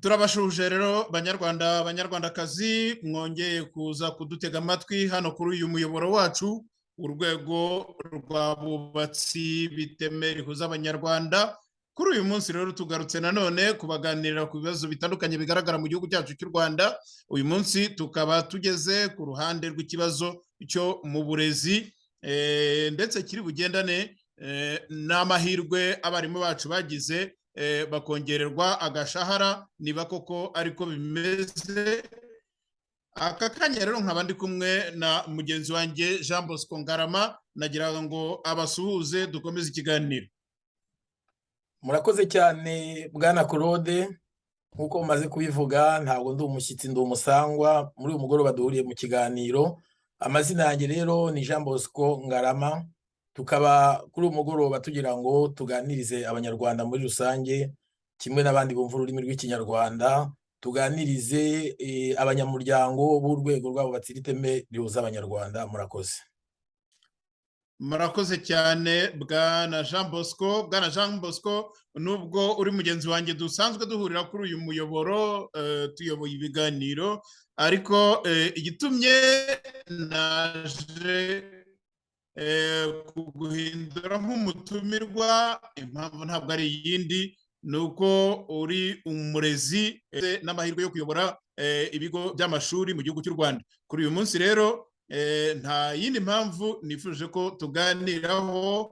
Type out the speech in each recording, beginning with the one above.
turabashuje rero banyarwanda banyarwandakazi mwongeye kuza kudutega amatwi hano kuri uyu muyoboro wacu urwego rw'abubatsi biteme rihuza abanyarwanda. Kuri uyu munsi rero tugarutse nanone kubaganirira ku bibazo bitandukanye bigaragara mu gihugu cyacu cy'u Rwanda. Uyu munsi tukaba tugeze ku ruhande rw'ikibazo cyo mu burezi ndetse kiri bugendane n'amahirwe abarimu bacu bagize bakongererwa agashahara, niba koko ariko bimeze. Aka kanya rero nkaba ndi kumwe na mugenzi wanjye Jean Bosco Ngarama, nagira ngo abasuhuze dukomeze ikiganiro. Murakoze cyane bwana Claude, nkuko umaze kubivuga ntabwo ndi umushyitsi ndi umusangwa muri uyu mugoroba duhuriye mu kiganiro. Amazina yanjye rero ni Jean Bosco Ngarama, tukaba kuri uyu mugoroba tugira ngo tuganirize abanyarwanda muri rusange kimwe n'abandi bumva ururimi rw'ikinyarwanda, tuganirize abanyamuryango b'urwego rw'abubatsi biteme rihuza abanyarwanda. Murakoze. Murakoze cyane bwana Jean Bosco. Bwana Jean Bosco, nubwo uri mugenzi wanjye dusanzwe duhurira kuri uyu muyoboro tuyoboye ibiganiro, ariko igitumye naje kuguhindura nk'umutumirwa, impamvu ntabwo ari iyindi, ni uko uri umurezi n'amahirwe yo kuyobora ibigo by'amashuri mu gihugu cy'u Rwanda. Kuri uyu munsi rero nta yindi mpamvu nifuje ko tuganiraho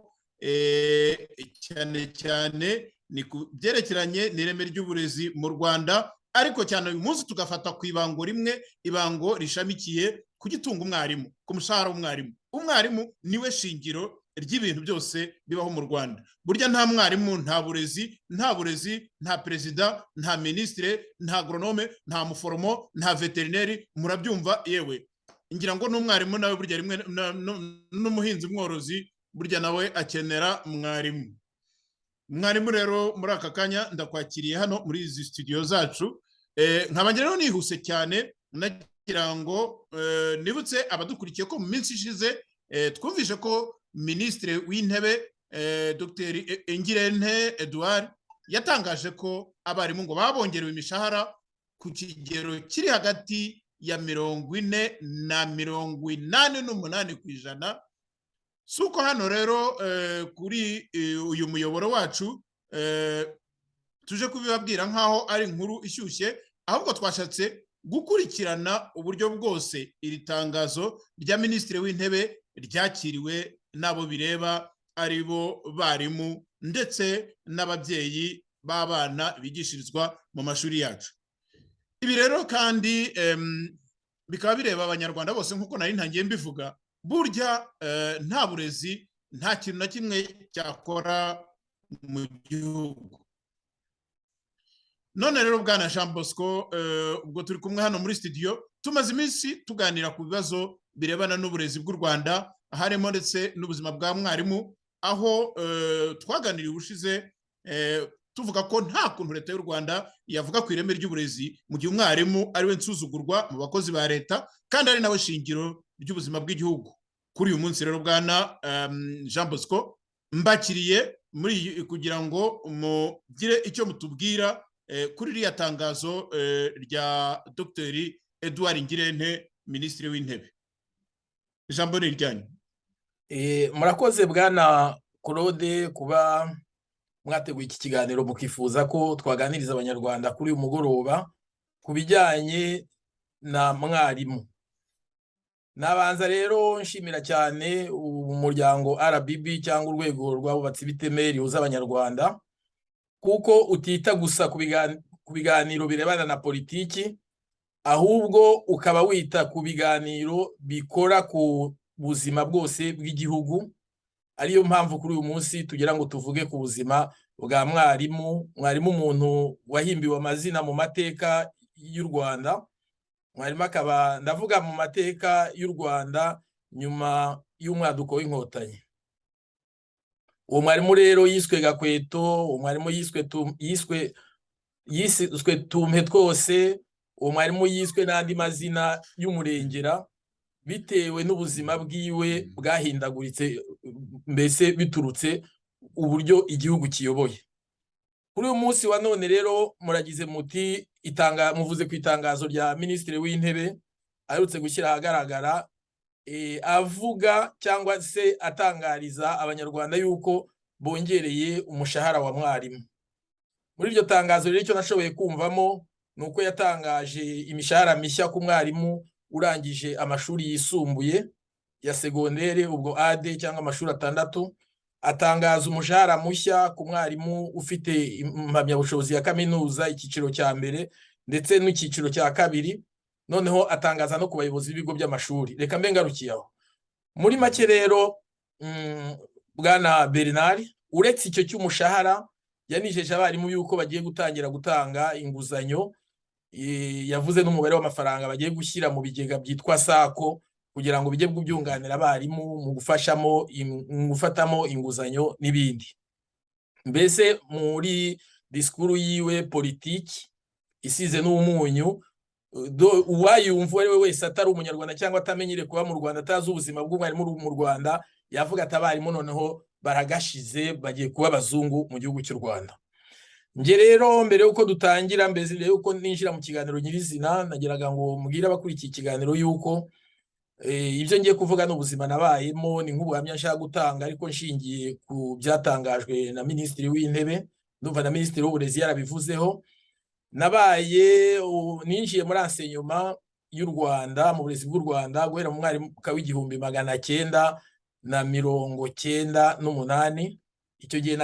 cyane cyane ni ku byerekeranye n'ireme ry'uburezi mu Rwanda, ariko cyane uyu munsi tugafata ku ibango rimwe, ibango rishamikiye ku gitunga umwarimu, ku mushahara w'umwarimu. Umwarimu niwe shingiro ry'ibintu byose bibaho mu Rwanda. Burya nta mwarimu nta burezi, nta burezi nta perezida, nta minisitire, nta agronome, nta muforomo, nta veterineri. Murabyumva yewe, ngira ngo n'umwarimu nawe burya rimwe n'umuhinzi mworozi burya nawe akenera mwarimu. Mwarimu rero muri aka kanya ndakwakiriye hano muri izi studio zacu. Nkaba rero nihuse cyane nagira ngo nibutse abadukurikiye ko mu minsi ishize twumvise ko Minisitiri w'Intebe Dr. Ngirente Edouard yatangaje ko abarimu ngo babongerewe imishahara ku kigero kiri hagati ya 40 na 88%. Si uko hano rero kuri uyu muyoboro wacu tuje kubibabwira nk'aho ari inkuru ishyushye, ahubwo twashatse gukurikirana uburyo bwose iri tangazo rya Minisitiri w'Intebe ryakiriwe n'abo bireba, ari bo barimu ndetse n'ababyeyi b'abana bigishirizwa mu mashuri yacu. Ibi rero kandi bikaba bireba abanyarwanda bose nk'uko nari ntangiye mbivuga. Burya nta burezi nta kintu na kimwe cyakora mu gihugu. None rero bwana Jean Bosco, ubwo turi kumwe hano muri studio, tumaze iminsi tuganira ku bibazo birebana n'uburezi bw'u Rwanda, harimo ndetse n'ubuzima bwa mwarimu, aho twaganiriye ubushize tuvuga ko nta kuntu leta y'u Rwanda yavuga ku ireme ry'uburezi mu gihe umwarimu ari we nsuzugurwa mu bakozi ba leta kandi ari nawe shingiro ry'ubuzima bw'igihugu. Kuri uyu munsi rero bwana Jean Bosco, mbakiriye muri kugira ngo mugire icyo mutubwira kuri iriya tangazo rya Dr. Edouard Ngirente, Minisitiri w'Intebe. Ijambo ni iryanyu. Murakoze bwana Claude kuba mwateguye iki kiganiro mukifuza ko twaganiriza abanyarwanda kuri uyu mugoroba ku bijyanye na mwarimu. Nabanza rero nshimira cyane umuryango RBB cyangwa urwego rw'abubatsi biteme rihuza abanyarwanda, kuko utita gusa ku biganiro birebana na politiki, ahubwo ukaba wita ku biganiro bikora ku buzima bwose bw'igihugu. Ariyo mpamvu kuri uyu munsi tugira ngo tuvuge ku buzima bwa mwarimu. Mwarimu umuntu wahimbiwe amazina mu mateka y'u Rwanda. Mwarimu akaba ndavuga mu mateka y'u Rwanda nyuma y'umwaduko w'inkotanyi. Uwo mwarimu rero yiswe Gakweto, uwo mwarimu yiswe Tumpe Twose, uwo mwarimu yiswe n'andi mazina y'umurengera bitewe n'ubuzima bwiwe bwahindaguritse, mbese biturutse uburyo igihugu kiyoboye. Kuri uyu munsi wa none rero muragize muti muvuze ku itangazo rya Minisitiri w'Intebe aherutse gushyira ahagaragara avuga cyangwa se atangariza abanyarwanda yuko bongereye umushahara wa mwarimu. Muri iryo tangazo rero icyo nashoboye kumvamo ni uko yatangaje imishahara mishya ku mwarimu urangije amashuri yisumbuye ya segondere, ubwo AD cyangwa amashuri atandatu, atangaza umushahara mushya ku mwarimu ufite impamyabushobozi ya kaminuza icyiciro cya mbere ndetse n'icyiciro cya kabiri, noneho atangaza no ku bayobozi b'ibigo by'amashuri. Reka mbe ngarukiye aho. Muri make rero Bwana Bernard, uretse icyo cy'umushahara, yanijeje abarimu yuko bagiye gutangira gutanga inguzanyo, yavuze n'umubare w'amafaranga bagiye gushyira mu bigega byitwa SACCO kugira ngo bijye byunganira abarimu mu gufatamo inguzanyo n'ibindi. Mbese muri disikuru yiwe politiki isize n'umunyu, uwayumva uwo ari we wese atari umunyarwanda cyangwa atamenyere kuba mu Rwanda, atazi ubuzima bw'umwarimu mu Rwanda, yavuga ati abarimu noneho baragashize, bagiye kuba abazungu mu gihugu cy'u Rwanda. Nge rero mbere yuko dutangira, mbere yuko ninjira mu kiganiro nyirizina, nagiraga ngo mbwire abakurikiye ikiganiro yuko ibyo ngiye kuvuga n'ubuzima nabayemo, ni nk'ubuhamya nshaka gutanga ariko nshingiye ku byatangajwe na Minisitiri w'Intebe. Ndumva na Minisitiri w'Uburezi yarabivuzeho. Ninjiye muri enseignement y'u Rwanda, mu burezi bw'u Rwanda, guhera mu mwaka w'1998. Icyo gihe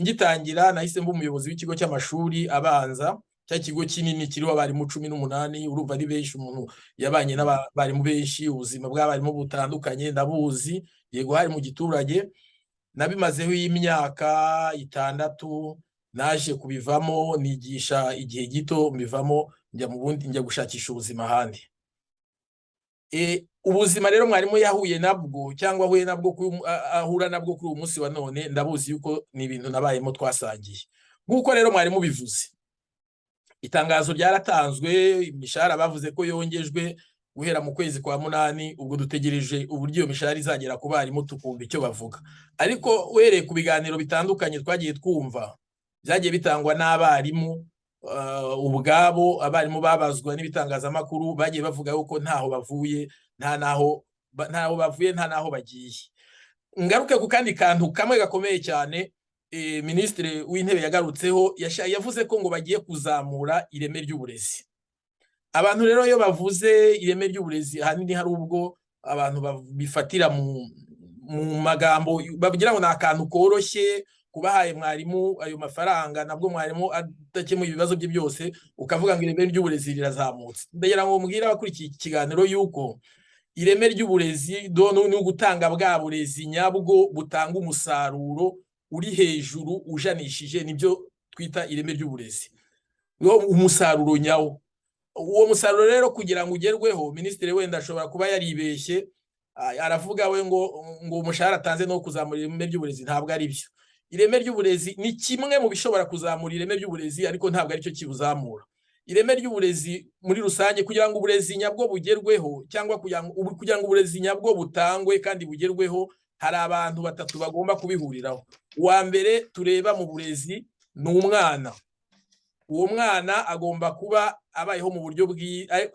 ngitangira nahise mba umuyobozi w'ikigo cy'amashuri abanza, cya kigo kinini kiriho abarimu 18. Urumva ari benshi, umuntu yabanye n'abarimu benshi, ubuzima bw'abarimu butandukanye ndabuzi. Yego, hari mu giturage, nabimazeho imyaka 6. Naje kubivamo, nigisha igihe gito, mbivamo njya gushakisha ubuzima ahandi. Ubuzima rero mwarimu yahuye nabwo cyangwa ahura nabwo kuri uyu munsi wa none, ndabuzi yuko ni ibintu nabayemo twasangiye. Nk'uko rero mwarimu bivuze, itangazo ryaratanzwe, imishahara bavuze ko yongejwe guhera mu kwezi kwa 8. Ubwo dutegereje uburyo iyo mishahara izagera ku barimu, tukumva icyo bavuga. Ariko uhereye ku biganiro bitandukanye twagiye twumva, byagiye bitangwa n'abarimu ubwabo. Abarimu babazwa n'ibitangazamakuru bagiye bavuga yuko ntaho bavuye, nta naho bagiye. Ngaruke ku kandi kantu kamwe gakomeye cyane Minisitiri w'Intebe yagarutseho, yavuze ko ngo bagiye kuzamura ireme ry'uburezi. Abantu rero iyo bavuze ireme ry'uburezi, ahanini hari ubwo abantu bifatira mu magambo, bavugira ngo ni akantu koroshye, kubahaye mwarimu ayo mafaranga nabwo mwarimu adakemuye ibibazo bye byose, ukavuga ngo ireme ry'uburezi rirazamutse. Ndagira ngo mbwira abakurikiye iki kiganiro yuko ireme ry'uburezi ni ugutanga bwa burezi nyabwo butanga umusaruro uri hejuru ujanishije, nibyo twita ireme ry'uburezi, umusaruro nyawo. Uwo musaruro rero kugira ngo ugerweho, Minisitiri wenda ashobora kuba yaribeshye, aravuga we ngo umushahara atanze no kuzamura ireme ry'uburezi. Ntabwo ari byo. Ireme ry'uburezi ni kimwe mu bishobora kuzamura ireme ry'uburezi, ariko ntabwo aricyo kibuzamura. Ireme ry'uburezi muri rusange, kugira ngo uburezi nyabwo bugerweho cyangwa kugira ngo uburezi nyabwo butangwe kandi bugerweho, hari abantu batatu bagomba kubihuriraho. Uwa mbere tureba mu burezi ni umwana. Uwo mwana agomba kuba abayeho mu buryo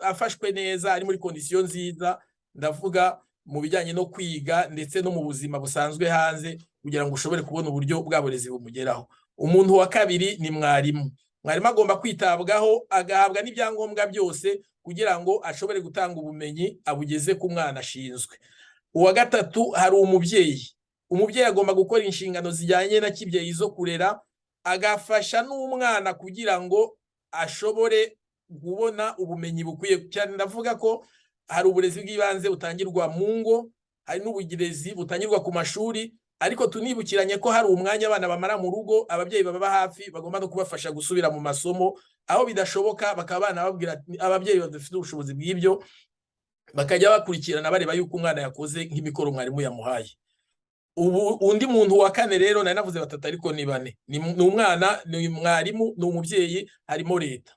afashwe neza, ari muri kondisiyo nziza, ndavuga mu bijyanye no kwiga ndetse no mu buzima busanzwe hanze, kugira ngo ushobore kubona uburyo bwa burezi bumugeraho. Umuntu wa kabiri ni mwarimu. Mwarimu agomba kwitabwaho, agahabwa n'ibyangombwa byose kugira ngo ashobore gutanga ubumenyi abugeze ku mwana ashinzwe. Uwa gatatu hari umubyeyi. Umubyeyi agomba gukora inshingano zijyanye na kibyeyi zo kurera, agafasha n'umwana kugira ngo ashobore kubona ubumenyi bukwiye cyane. Ndavuga ko hari uburezi bw'ibanze butangirwa mu ngo, hari n'uburezi butangirwa ku mashuri, ariko tunibukiranye ko hari umwanya abana bamara mu rugo, ababyeyi baba hafi, bagomba no kubafasha gusubira mu masomo. Aho bidashoboka bakaba abana babwira ababyeyi badafite ubushobozi bw'ibyo, bakajya bakurikirana bareba yuko umwana yakoze nk'imikoro mwarimu yamuhaye. Undi muntu wa kane rero, nari navuze batatu ariko ni bane, ni umwana, ni mwarimu, ni umubyeyi, harimo leta.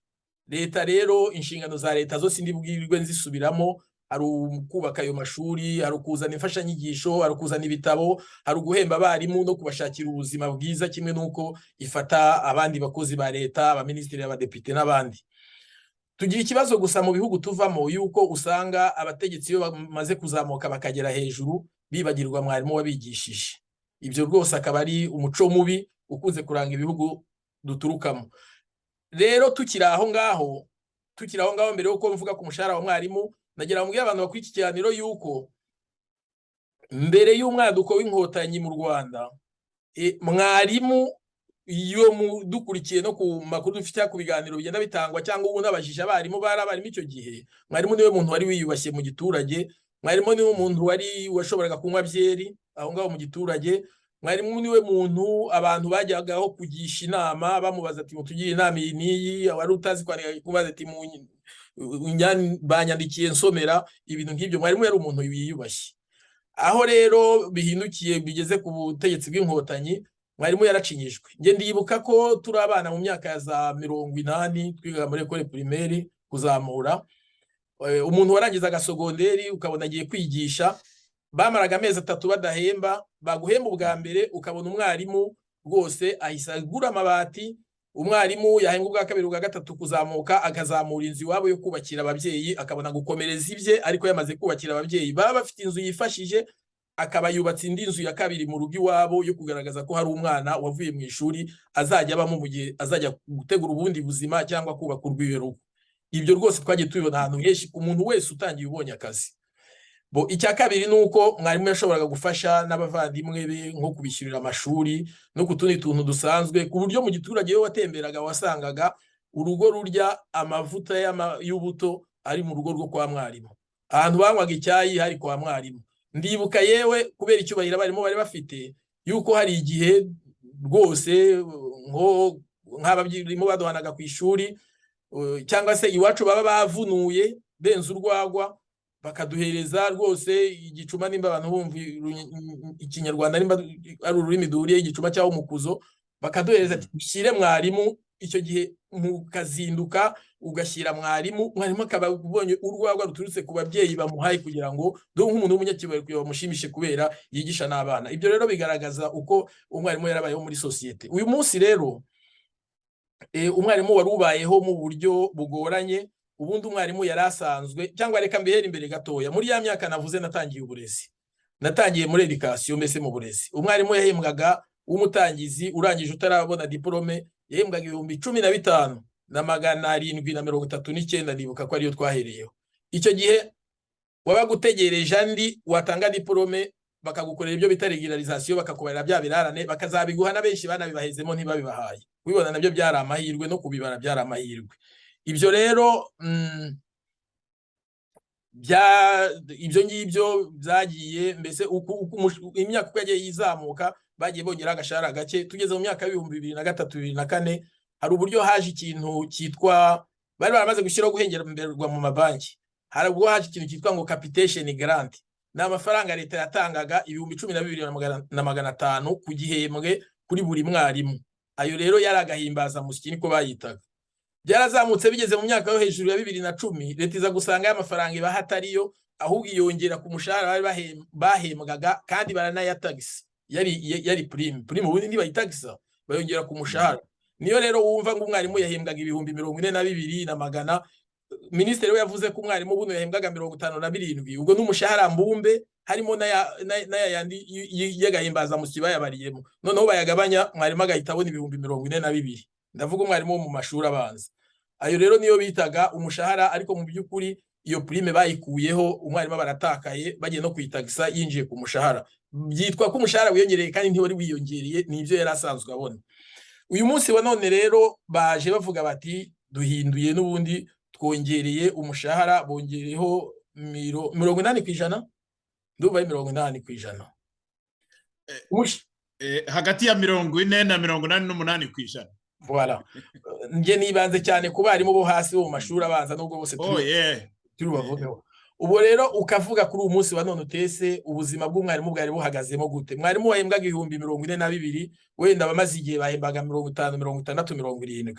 Leta rero, inshingano za leta zo sindi bwirwe nzisubiramo. Hari kubaka ayo mashuri, hari kuzana imfashanyigisho, hari kuzana ibitabo, hari guhemba abarimu no kubashakira ubuzima bwiza, kimwe nuko ifata abandi bakozi ba leta, abaminisitiri, abadepite n'abandi. tugira ikibazo gusa mu bihugu tuvamo yuko usanga abategetsi iyo bamaze kuzamuka bakagera hejuru bibagirwa mwarimu wabigishije. Ibyo rwose akaba ari umuco mubi ukunze kuranga ibihugu duturukamo. Rero tukiri aho ngaho mbere yuko mvuga ku mushahara wa mwarimu, nagira mbwira abantu bakuri iki kiganiro yuko mbere y'umwaduko w'inkotanyi mu Rwanda, mwarimu iyo dukurikiye no ku makuru dufite ku biganiro bigenda bitangwa cyangwa ubu n'abajije abarimu barabarimo icyo gihe, mwarimu niwe muntu wari wiyubashye mu giturage, mwarimu niwe muntu washoboraga kunywa byeri aho ngaho mu giturage, mwarimu niwe muntu abantu bajyagaho kugisha inama bamubaza ati mutugire inama iyi n'iyi, wari utazi kwandika kubaza ati banyandikiye nsomera ibintu nk'ibyo. Mwarimu yari umuntu wiyubashye. Aho rero bihindukiye bigeze ku butegetsi bw'inkotanyi, mwarimu yaracinyijwe. Nge ndibuka ko turi abana mu myaka ya za 80 twigaga muri école primaire kuzamura, umuntu warangizaga sogonderi ukabona agiye kwigisha, bamaraga amezi 3 badahemba, baguhemba ubwa mbere ukabona umwarimu rwose ahisa agura amabati, umwarimu yahembwa ubwa kabiri ubwa gatatu kuzamuka akazamura inzu iwabo yo kubakira ababyeyi, akabona gukomereza ibye, ariko yamaze kubakira ababyeyi baba bafite inzu yifashije, akaba yubatse indi nzu ya kabiri mu rugo iwabo yo kugaragaza ko hari umwana wavuye mu ishuri azajya abamo mu gihe azajya gutegura ubundi buzima cyangwa kubaka urwiwe rugo. Ibyo rwose twagiye tubibona ahantu henshi ku muntu wese utangiye ubonye akazi. Icya kabiri nuko mwarimu yashoboraga gufasha n'abavandimwe be nko kubishyurira amashuri no kutundi tuntu dusanzwe, ku buryo mu giturage yo watemberaga wasangaga urugo rurya amavuta y'ubuto ari mu rugo rwo kwa mwarimu, ahantu banywaga icyayi hari kwa mwarimu. Ndibuka yewe kubera icyubahiro abarimu bari bafite yuko hari igihe rwose nk'abarimu baduhanaga ku ishuri cyangwa se iwacu baba bavunuye benze urwagwa, bakaduhereza rwose igicuma, nimba abantu bumva ikinyarwanda nimba ari ururimi duhuriye, igicuma cyaho umukuzo, bakaduhereza ati ushyire mwarimu. Icyo gihe mukazinduka ugashyira mwarimu akaba ubonye urwagwa ruturutse ku babyeyi bamuhaye kugira ngo nk'umuntu w'umunyacyubahiro kugira bamushimishe kubera yigisha n'abana. Ibyo rero bigaragaza uko umwarimu yarabayeho muri sosiyete. Uyu munsi rero umwarimu wari ubayeho mu buryo bugoranye. Ubundi umwarimu yari asanzwe, cyangwa reka mbihera imbere gatoya, muri ya myaka navuze natangiye uburezi, natangiye muri education, mbese mu burezi umwarimu yahembwaga w'umutangizi urangije utarabona diplome yahembwaga 15,739, nibuka ko ariyo twahereyeho. Icyo gihe wabaga utegereje andi watanga diplome bakagukorera ibyo bita regularisation, bakakubarira bya birarane, bakazabiguha na benshi banabibahezemo ntibabibahaye. Wibona nabyo byari amahirwe, no kubibara byari amahirwe. Ibyo rero ibyo ngibyo byagiye, mbese imyaka uko yagiye yizamuka bagiye bongera agashahara gake. Tugeze mu myaka ya 2003-2004 hari uburyo haje ikintu cyitwa, bari baramaze gushyiraho guhengerwa mu mabanki, hari ubwo haje ikintu cyitwa ngo capitation grant. Ni amafaranga leta yatangaga 12,500 ku gihembwe kuri buri mwarimu. Ayo rero yari agahimbaza musyi niko bayitaga. Byarazamutse bigeze mu myaka yo hejuru ya 2010, leta iza gusanga y'amafaranga ibaha atariyo, ahubwo iyongera ku mushahara bari bahembwaga, kandi baranayatagisa. Yari prime ubundi ntibayitagisa, bayongera ku mushahara. Niyo rero wumva ngo umwarimu yahembwaga 42,200. Minisitiri we yavuze ko umwarimu buno yahembwaga 57, ubwo n'umushahara mbumbe harimo na yandi y'agahimbaza musyi bayabariyemo. Noneho bayagabanya, mwarimu agahita abona 42,000. Ndavuga umwarimu wo mu mashuri abanza. Ayo rero niyo bitaga umushahara, ariko mu by'ukuri iyo prime bayikuyeho, umwarimu baratakaye, bagiye no kwitagisa yinjiye ku mushahara. Byitwa ko umushahara wiyongereye kandi ntiwari wiyongereye, nibyo yari asanzwe abona. Uyu munsi wa none rero baje bavuga bati duhinduye n'ubundi twongereye umushahara, bongereho 80%, ndumva ari 80%. Hagati ya 40 na 88%. Voilà. Nge nibanze cyane ku barimu bo hasi bo mu mashuri abanza, nubwo bose turi bavugeho. Ubu rero ukavuga kuri uyu munsi wa none utese ubuzima bw'umwarimu bwari buhagazemo gute? Mwarimu wahembwaga 42,000, wenda bamaze igihe bahembaga 50, 60,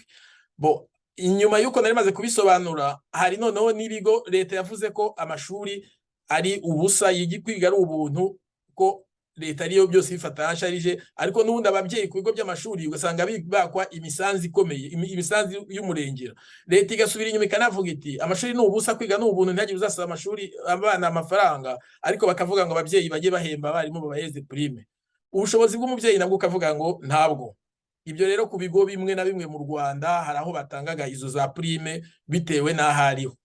70. Inyuma yuko nari maze kubisobanura, hari noneho n'ibigo leta yavuze ko amashuri ari ubusa, kwiga ari ubuntu, ko leta ariyo byose bifata hasharije, ariko n'ubundi ababyeyi ku bigo by'amashuri ugasanga bakwa imisanzu ikomeye, imisanzu y'umurengera. Leta igasubira inyuma ikanavuga iti amashuri ni ubusa, kwiga ni ubuntu, ntihagire uzasaba amashuri abana amafaranga, ariko bakavuga ngo ababyeyi bajye bahemba abarimu babaheze prime. Ubushobozi bw'umubyeyi nabwo ukavuga ngo ntabwo. Ibyo rero ku bigo bimwe na bimwe mu Rwanda hari aho batangaga izo za prime bitewe n'aho ariho.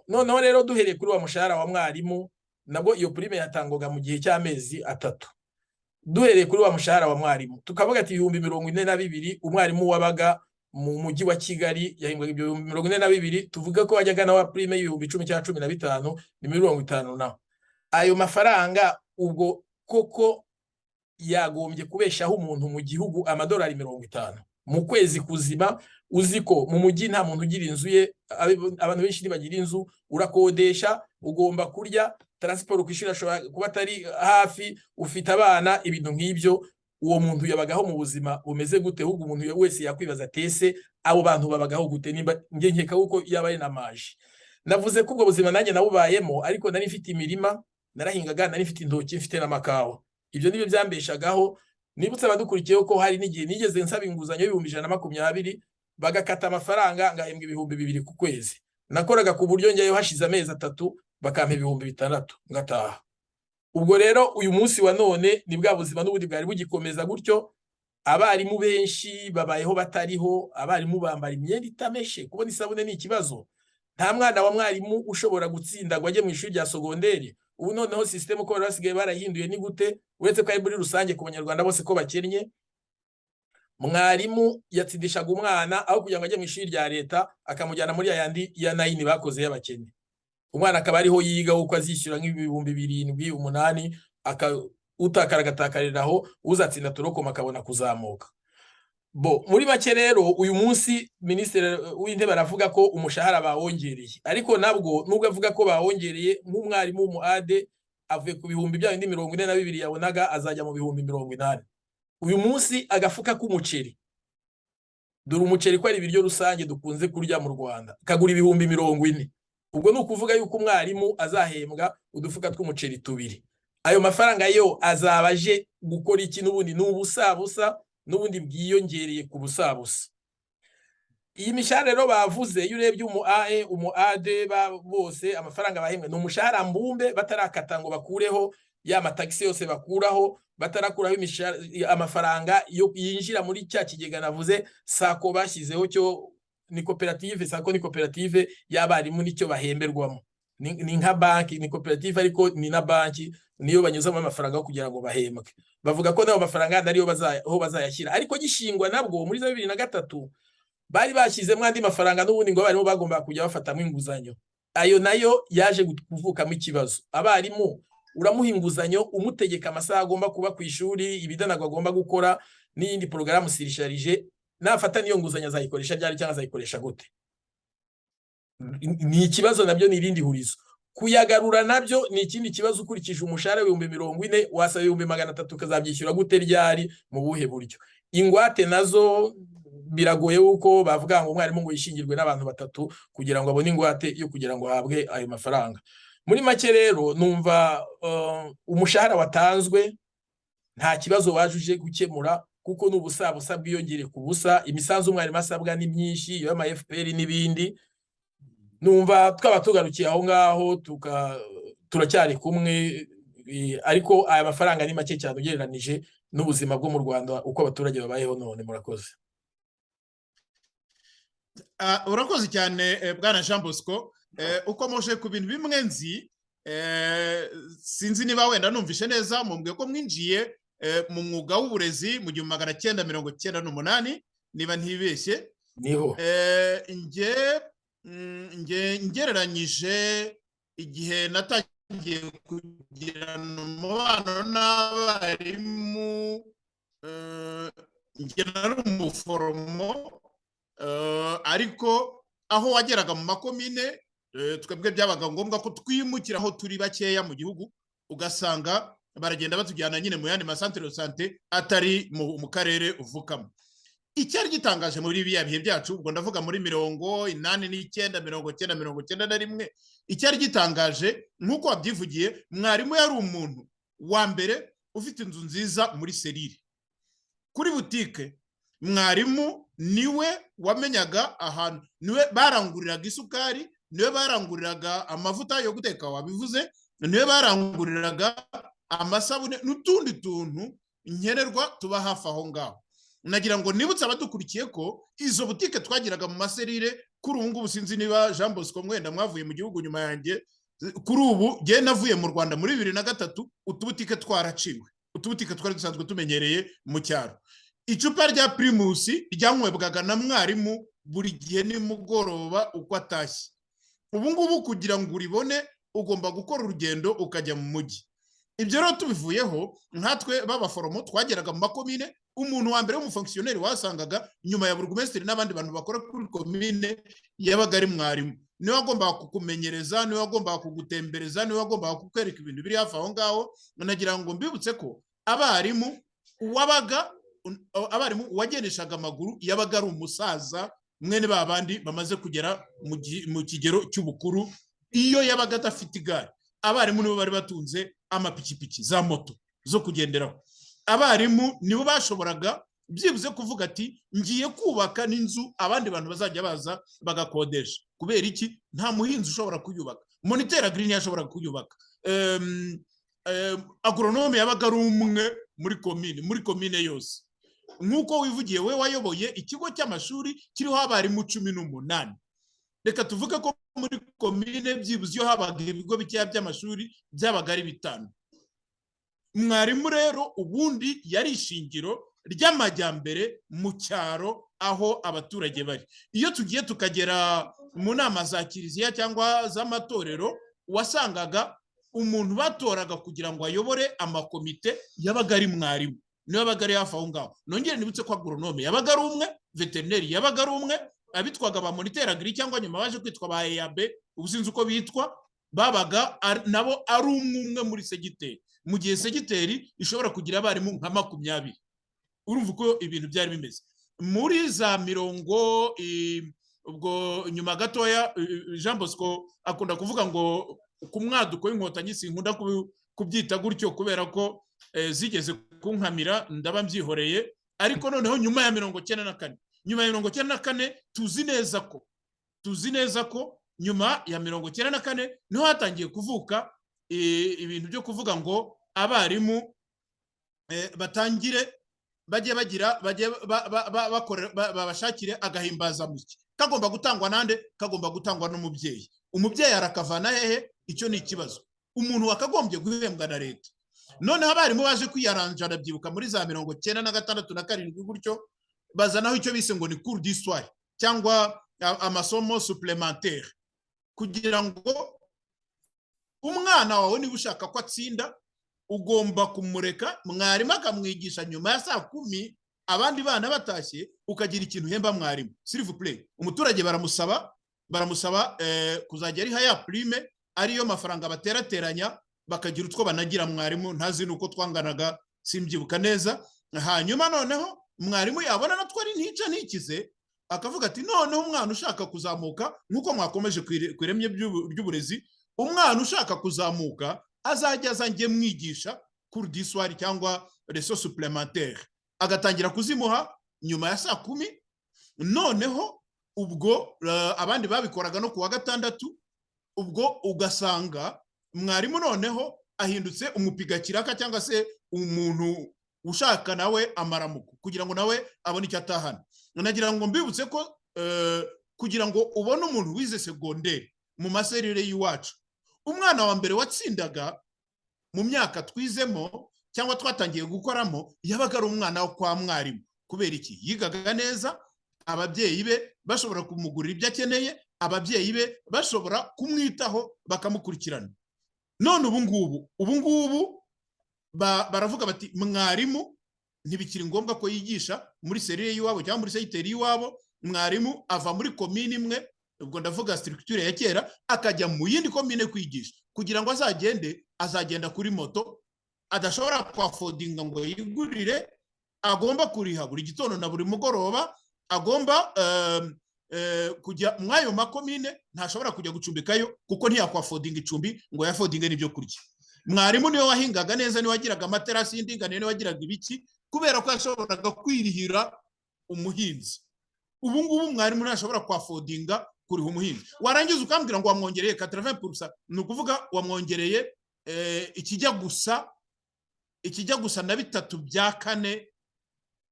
Noneho rero duhereye kuri wa mushahara wa mwarimu, nabwo iyo prime yatangwaga mu gihe cy'amezi 3. Duhereye kuri wa mushahara wa mwarimu tukavuga ati 42,000 umwarimu wabaga mu mujyi wa Kigali yahembwaga ibyo 42,000, tuvuga ko wajyaga na wa prime y'ibihumbi 10 cyangwa 15 ni 50 na ayo mafaranga. Ubwo koko yagombye kubeshaho umuntu mu gihugu amadolari 50 mu kwezi kuzima. Uziko mu mujyi nta muntu ugira inzu ye, abantu benshi ntibagira inzu, urakodesha, ugomba kurya, transport kwishura kuba atari hafi, ufite abana, ibintu nk'ibyo. Uwo muntu yabagaho mu buzima bumeze gute? Ahubwo umuntu wese yakwibaza tese abo bantu babagaho gute? Nimba nge nkeka uko yabaye namaje. Navuze ko ubwo buzima nanjye nabubayemo, ariko nari mfite imirima, narahingaga, nari mfite intoki, mfite n'amakawa. Ibyo nibyo byambeshagaho. Nibutse abadukurikiyeho ko hari n'igihe nigeze nsaba inguzanyo y'ibihumbi 120, bagakata amafaranga ngahembwa ibihumbi 2 ku kwezi. Nakoraga ku buryo njyayo hashize amezi 3 bakampa ibihumbi 6 ngataha. Ubwo rero uyu munsi wa none ni bwa buzima n'ubundi bwari bugikomeza gutyo. Abarimu benshi babayeho batariho, abarimu bambara imyenda itameshe, kubona isabune ni ikibazo. Nta mwana wa mwarimu ushobora gutsinda ngo ajye mu ishuri rya sogonderi. Ubu noneho system uko basigaye barahinduye ni gute, uretse ko ari muri rusange ku banyarwanda bose ko bakennye. Mwarimu yatsindishaga umwana aho kugira ngo ajye mu ishuri rya leta akamujyana muri yandi ya 9 bakoze y'abakene. Umwana akaba ariho yiga uko azishyura nk'ibihumbi 7, 8, utakaragatakaririraho, uzatsinda turoko makabona kuzamuka. Muri make rero uyu munsi Minisitiri w'Intebe aravuga ko umushahara bawongereye, ariko nabwo nubwo avuga ko bawongereye, nk'umwarimu w'umuade avuye ku bihumbi bya 42 yabonaga azajya mu bihumbi 80. Uyu munsi agafuka k'umuceri, dore umuceri ko ari ibiryo rusange dukunze kurya mu Rwanda, kagura ibihumbi 40. Ubwo nukuvuga yuko umwarimu azahembwa udufuka tw'umuceri 2. Ayo mafaranga yo azabaje gukora iki? N'ubundi n'ubusabusa, n'ubundi bwiyongereye ku busabusa. Iyi mishahara rero bavuze, iyo urebye umuade bose amafaranga bahembwa ni umushahara mbumbe, batarakata ngo bakureho ya matagisi yose bakuraho, batarakuraho amafaranga yo yinjira muri cya kigega navuze sako bashyizeho cyo ni koperative. Sako ni koperative y'abarimu, nicyo bahemberwamo. Ni nka banki, ni koperative ariko ni na banki, niyo banyuzamo amafaranga kugira ngo bahembwe. Bavuga ko nayo mafaranga ndariyo bazayashyira, ariko gishingwa nabwo muri 2003 bari bashyizemo andi mafaranga n'ubundi ngo abarimu bagomba kujya bafatamo inguzanyo. Ayo nayo yaje kuvukamo ikibazo. Abarimu uramuha inguzanyo, umutegeka amasaha agomba kuba ku ishuri, ibidanagwa agomba gukora, n'iyindi porogaramu sirisharije, nafata niyo nguzanyo azayikoresha ryari cyangwa azayikoresha gute? Ni ikibazo nabyo, ni irindi hurizo. Kuyagarura nabyo ni ikindi kibazo. Ukurikije umushahara w'ibihumbi 40, wasaba 300 kazabyishyura gute ryari, mu buhe buryo? Ingwate nazo biragoye uko bavuga ngo umwarimu ngo yishingirwe n'abantu 3 kugira ngo abone ingwate yo kugira ngo ahabwe ayo mafaranga. Muri make rero numva umushahara watanzwe nta kibazo wajuje gukemura, kuko n'ubusabusa bwiyongere ku busa. Imisanzu umwarimu asabwa ni myinshi, iyo ama FPR n'ibindi. Numva twaba tugarukiye aho ngaho turacyari kumwe, ariko aya mafaranga ni make cyane ugereranije n'ubuzima bwo mu Rwanda uko abaturage babayeho none. Murakoze. Urakoze cyane Bwana Jean Bosco. Ukomoje ku bintu bimwe nzi, sinzi niba wenda numvishe neza, mumbwiye ko mwinjiye mu mwuga w'uburezi mu 1998 niba ntibeshye. Niho ngereranyije igihe natangiye kugirana umubano n'abarimu, nari umuforomo, ariko aho wageraga mu makomine twebwe byabaga ngombwa ko twimukira aho turi bakeya mu gihugu, ugasanga baragenda batujyana nyine mu yandi masantere de sante atari mu karere uvukamo. Icyari gitangaje muri biya bihe byacu, ubwo ndavuga muri 89, 90, 91, icyari gitangaje nk'uko wabyivugiye, mwarimu yari umuntu wa mbere ufite inzu nziza muri serire. Kuri butike mwarimu niwe wamenyaga ahantu, niwe baranguriraga isukari, niwe baranguriraga amavuta yo guteka wabivuze, niwe baranguriraga amasabune n'utundi tuntu nkenerwa tuba hafi aho ngaho. Nagira ngo nibutse abadukurikiye ko izo butike twagiraga mu maserire. Kuri ubu ngubu sinzi niba Jean Bosco mwenda mwavuye mu gihugu nyuma yanjye, kuri ubu ngiye navuye mu Rwanda muri 2003, utubutike twaraciwe, utubutike twari dusanzwe tumenyereye mu cyaro. Icupa rya Primus ryanywebwaga na mwarimu buri gihe nimugoroba uko atashye. Ubu ngubu kugira ngo uribone ugomba gukora urugendo ukajya mu mujyi. Ibyo rero tubivuyeho, nkatwe b'abaforomo twageraga mu makomine, umuntu wa mbere w'umufonctionnaire wasangaga nyuma ya burugumesitiri n'abandi bantu bakora kuri komine yabaga ari mwarimu. Niwe wagombaga kukumenyereza, niwe wagombaga kugutembereza, niwe wagombaga kukwereka ibintu biri hafi aho ngaho. Nagira ngo mbibutse ko abarimu uwagendeshaga amaguru yabaga ari umusaza mwene babandi bamaze kugera mu kigero cy'ubukuru. Iyo yabaga adafite igare, abarimu nibo bari batunze amapikipiki za moto zo kugenderaho. Abarimu nibo bashoboraga byibuze kuvuga ati ngiye kubaka n'inzu abandi bantu bazajya baza bagakodesha. Kubera iki? Nta muhinzi ushobora kuyubaka, moniteur agrine yashobora kuyubaka, agronome yabaga ari umwe muri komine yose. Nkuko wivugiye we wayoboye ikigo cy'amashuri kiriho abarimu 18. Reka tuvuge ko muri komine byibuze iyo habaga ibigo bikeya by'amashuri byabaga ari 5. Mwarimu rero ubundi yari ishingiro ry'amajyambere mu cyaro aho abaturage bari. Iyo tugiye tukagera mu nama za kiliziya cyangwa z'amatorero, wasangaga umuntu batoraga kugira ngo ayobore amakomite yabaga ari mwarimu, niwe yabaga ari hafi aho ngaho. Nongere nibutse ko agronome yabaga ari umwe, veterineri yabaga ari umwe, abitwaga ba moniteur agri cyangwa nyuma baje kwitwa ba EAB, ubusinzi uko bitwa, babaga nabo ari umwe muri segiteri. Mu gihe segiteri ishobora kugira abarimu nka 20. Urumva uko ibintu byari bimeze muri za mirongo. Ubwo nyuma gatoya Jean Bosco akunda kuvuga ngo ku mwaduko w'inkotanyi sinkunda kubyita gutyo kubera ko zigeze kunkamira ndaba mbyihoreye. Ariko noneho nyuma ya 94 tuzi neza ko nyuma ya 94 niho hatangiye kuvuka ibintu byo kuvuga ngo abarimu batangire bajye bagira babashakire agahimbazamusyi. Kagomba gutangwa nande? Kagomba gutangwa n'umubyeyi. Umubyeyi arakavana hehe? Icyo ni ikibazo. Umuntu wakagombye guhembwa na leta. Noneho abarimu baje kwiyaranja, ndabyibuka muri za 96 na 7 gutyo, bazanaho icyo bise ngo ni cours d'histoire cyangwa amasomo supplémentaire, kugira ngo umwana wawe niba ushaka ko atsinda ugomba kumureka mwarimu akamwigisha nyuma ya saa 10 abandi bana batashye, ukagira ikintu hemba mwarimu. S'il vous plaît, umuturage baramusaba kuzajya ari haya prime, ariyo mafaranga baterateranya bakagira utwo banagira mwarimu. Ntazi nuko twanganaga, simbyibuka neza. Hanyuma noneho mwarimu yabona natwo ari ntica ntikize, akavuga ati noneho umwana ushaka kuzamuka, nkuko mwakomeje kwiremye by'uburezi, umwana ushaka kuzamuka azajya azangiye mwigisha cours d'histoire cyangwa leçon supplémentaire, agatangira kuzimuha nyuma ya saa 10. Noneho ubwo abandi babikoraga no kuwa gatandatu. Ubwo ugasanga mwarimu noneho ahindutse umupiga kiraka cyangwa se umuntu ushaka nawe amaramuko kugira ngo nawe abone icyo atahana. Nagira ngo mbibutse ko kugira ngo ubone umuntu wize secondaire mu maserire y'iwacu, umwana wa mbere watsindaga mu myaka twizemo cyangwa twatangiye gukoramo yabaga ari umwana wo kwa mwarimu. Kubera iki? Yigaga neza, ababyeyi be bashobora kumugurira ibyo akeneye, ababyeyi be bashobora kumwitaho bakamukurikirana. None ubu ngubu baravuga bati mwarimu ntibikiri ngombwa ko yigisha muri serire y'iwabo cyangwa muri segiteri y'iwabo. Mwarimu ava muri komine imwe, ubwo ndavuga structure ya kera, akajya mu yindi komine kwigisha. Kugira ngo azagenda kuri moto, adashobora kwafodinga ngo yigurire, agomba kuriha buri gitondo na buri mugoroba, agomba kujya mwayo makomine, ntashobora kujya gucumbikayo kuko ntiyakwafodinga icumbi ngo yafodinge n'ibyo kurya. mwarimu niwe wahingaga neza, niwe wagiraga amaterasi y'indinganire, niwe wagiraga ibiki, kubera ko yashoboraga kwirihira umuhinzi. Ubu ngubu mwarimu ntashobora kwafodinga kuriha umuhinzi. Warangiza ukambwira ngo wamwongereye 80%, ni ukuvuga wamwongereye ikijya gusa na 3/4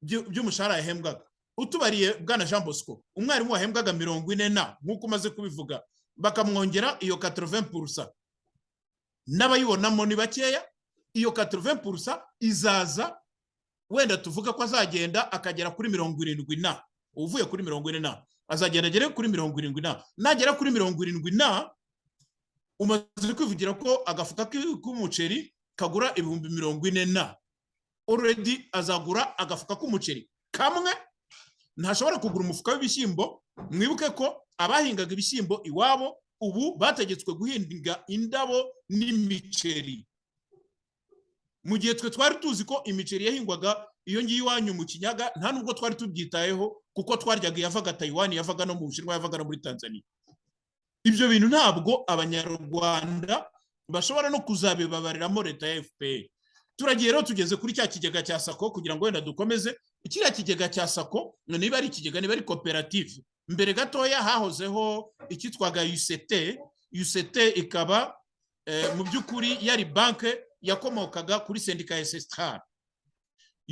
by'umushahara yahembwaga. Utubariye bwana Jean Bosco, umwarimu wahembwaga 40 nk'uko umaze kubivuga, bakamwongera iyo 80%, n'abayibonamo ni bakeya. Iyo 80% izaza wenda tuvuga ko azagenda akagera kuri 70 uvuye kuri 40 azagenda agere kuri 70 nagera kuri 70 umaze kwivugira ko agafuka k'umuceri kagura 40 already azagura agafuka k'umuceri kamwe, ntashobora kugura umufuka w'ibishyimbo. Mwibuke ko abahingaga ibishyimbo iwabo ubu bategetswe guhinga indabo n'imiceri, mu gihe twe twari tuzi ko imiceri yahingwaga iyo ngiyo iwanyu mu Kinyaga, nta nubwo twari tubyitayeho kuko twaryaga yavaga Taiwan, yavaga no mu Bushinwa, yavaga no muri Tanzania. Ibyo bintu ntabwo abanyarwanda bashobora no kuzabibabariramo leta ya FPR. Turagiye rero tugeze kuri cya kigega cya sako, kugira ngo wenda dukomeze. Ikiriya kigega cya sako niba ari ikigega, niba ari koperative, mbere gatoya hahozeho ikitwaga UCT ikaba mu by'ukuri yari banke yakomokaga kuri sendika ya Sestar.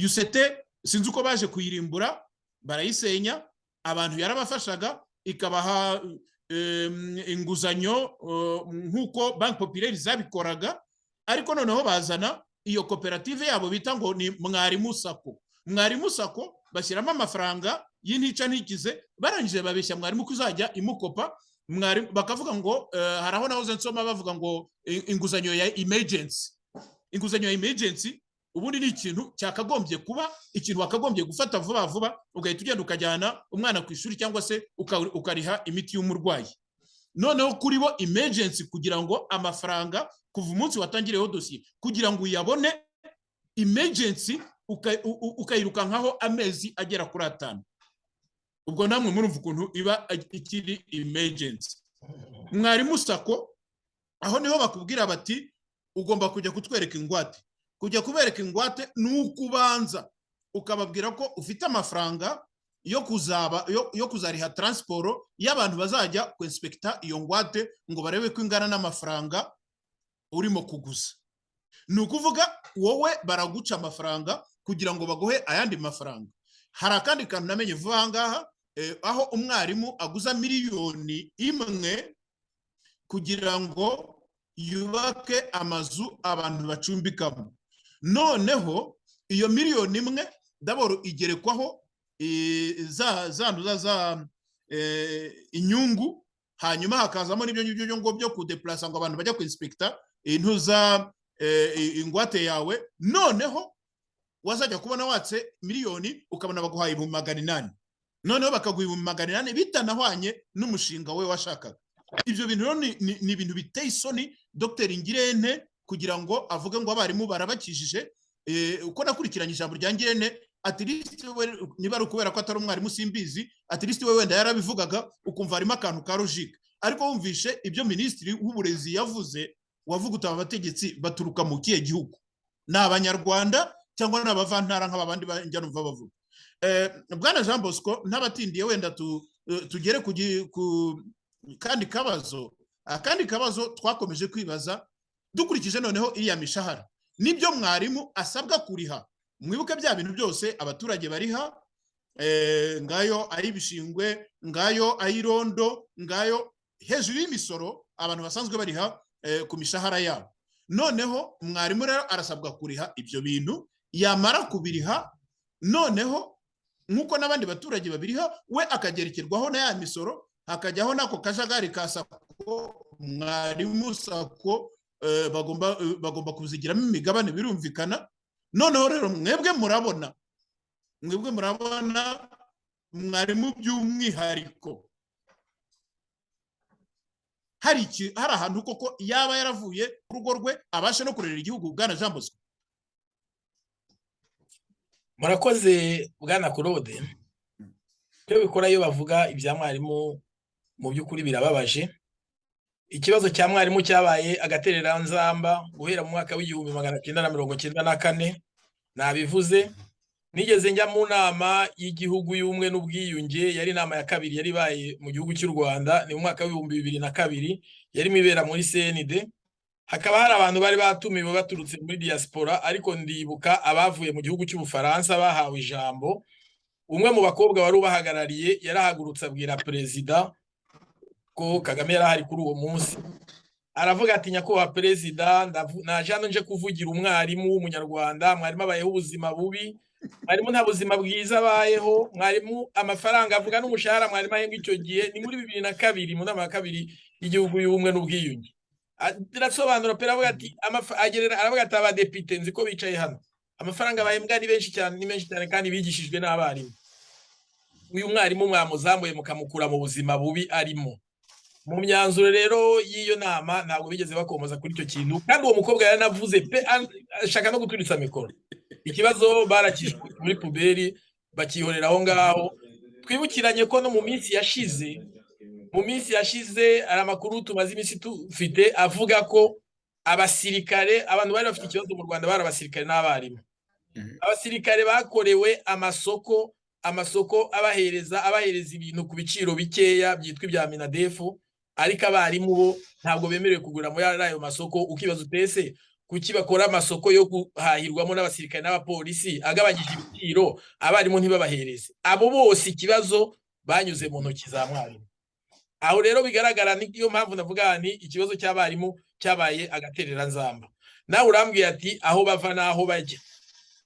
UCT sinzi uko baje kuyirimbura, barayisenya, abantu yarabafashaga, ikabaha inguzanyo nk'uko Banque Populaire zabikoraga, ariko noneho bazana iyo koperative yabo bita ngo ni Mwarimu Sako. Mwarimu Sako bashyiramo amafaranga y'intica ntikize, barangije babeshya mwarimu kuzajya imukopa. Mwarimu bakavuga ngo haraho naho nsoma bavuga ngo inguzanyo ya emergency. Inguzanyo ya emergency ubundi ni ikintu cyakagombye kuba ikintu wakagombye gufata vuba vuba, ugahita ugenda ukajyana umwana ku ishuri cyangwa se ukariha imiti y'umurwayi. Noneho kuri bo emergency, kugira ngo amafaranga kuva umunsi watangireho dosiye kugira ngo uyabone emergency ukayiruka nkaho amezi agera kuri 5. Ubwo namwe murumva ukuntu iba ikiri emergency. Mwarimu Sako aho niho bakubwira bati ugomba kujya kutwereka ingwate. Kujya kubereka ingwate n'ukubanza ukababwira ko ufite amafaranga yo kuzariha transport y'abantu bazajya ku inspector iyo ngwate ngo barebe ko ingana n'amafaranga urimo kuguza. Ni ukuvuga wowe baraguca amafaranga kugira ngo baguhe ayandi mafaranga. Hari akandi kantu namenye vuba ngaha, aho umwarimu aguza 1 miliyoni kugira ngo yubake amazu abantu bacumbikamo. Noneho iyo 1 miliyoni daboro igerekwaho inyungu, hanyuma hakazamo n'ibyo ngibyo ngo byo kudeplace ngo abantu bajya ku inspector intuza ingwate yawe. Noneho wazajya kubona watse 1 miliyoni ukabona baguhaye 800, noneho bakaguha 800 bitanahwanye n'umushinga we washakaga. Ibyo bintu ni ibintu biteye isoni Dr. Ngirente kugira ngo avuge ngo abarimu barabakijije. Uko nakurikiranye ijambo rya Ngirente, at least we niba ari kubera ko atari umwarimu simbizi, at least we wenda yarabivugaga ukumva harimo akantu ka logique, ariko wumvishe ibyo minisitiri w'uburezi yavuze, wavuga utaba abategetsi baturuka mu kiye gihugu, ni abanyarwanda cyangwa n'abavantara nk'abandi banjya numva bavuga. Bwana Jean Bosco, n'abatindiye wenda tugere ku kandi kabazo twakomeje kwibaza dukurikije noneho iriya mishahara nibyo mwarimu asabwa kuriha. Mwibuke bya bintu byose abaturage bariha, ngayo ayibishingwe, ngayo ayirondo, ngayo hejuru y'imisoro abantu basanzwe bariha ku mishahara yabo. Noneho mwarimu rero arasabwa kuriha ibyo bintu, yamara kubiriha noneho nkuko n'abandi baturage babiriha, we akagerekerwaho na ya misoro, hakajyaho nako kajagari ka Sako. Mwarimu Sako bagomba kuzigiramo imigabane, birumvikana. Noneho rero mwebwe murabona mwarimu by'umwihariko hari ahantu koko yaba yaravuye urugo rwe abashe no kurera igihugu. Bwana Jean Bosco. Murakoze Bwana Claude. Cyo bikora iyo bavuga ibya mwarimu mu by'ukuri birababaje, ikibazo cya mwarimu cyabaye agatereranzamba guhera mu mwaka w'igihumbi 1994 nabivuze. Nigeze njya mu nama y'igihugu y'ubumwe n'ubwiyunge, yari inama ya kabiri yari baye mu gihugu cy'u Rwanda, ni mu mwaka w'ibihumbi 2002, yari mibera muri CND. Hakaba hari abantu bari batumiwe baturutse muri diaspora, ariko ndibuka abavuye mu gihugu cy'Ubufaransa bahawe ijambo. Umwe mu bakobwa wari ubahagarariye yarahagurutse abwira perezida ko Kagame yarahari kuri uwo munsi, aravuga ati nyakubahwa perezida, naje hano nje kuvugira umwarimu w'umunyarwanda. Mwarimu abayeho ubuzima bubi, mwarimu nta buzima bwiza abayeho, mwarimu amafaranga avuga n'umushahara mwarimu ahembwa icyo gihe ni muri 2002 mu nama ya kabiri y'igihugu y'ubumwe n'ubwiyunge. Arasobanura pe, aravuga ati aravuga ati abadepite nzi ko bicaye hano, amafaranga bahembwa ni benshi cyane, ni menshi cyane kandi bigishijwe n'abarimu. Uyu mwarimu mwamuzambuye mukamukura mu buzima bubi arimo. Mu myanzuro rero y'iyo nama ntabwo bigeze bakomoza kuri icyo kintu, kandi uwo mukobwa yaranavuze pe, ashaka no guturitsa mikoro. Ikibazo barakijwe muri puberi bakihorera aho ngaho. Twibukiranye ko no mu minsi yashize ari amakuru tumaze iminsi tufite avuga ko abasirikare, abantu bari bafite ikibazo mu Rwanda bari abasirikare n'abarimu. Abasirikare bakorewe amasoko abahereza ibintu ku biciro bikeya byitwa ibya Minadefu, ariko abarimu bo ntabwo bemerewe kugura muri ayo masoko. Ukibaza utese kuki bakora amasoko yo guhahirwamo n'abasirikare n'abapolisi agabanyije ibiciro, abarimu ntibabahereze? Abo bose ikibazo banyuze mu ntoki za mwarimu. Aho rero bigaragara, niyo mpamvu navuga nti ikibazo cy'abarimu cyabaye agatereranzamba. Nawe urambwiye ati aho bava naho bajya.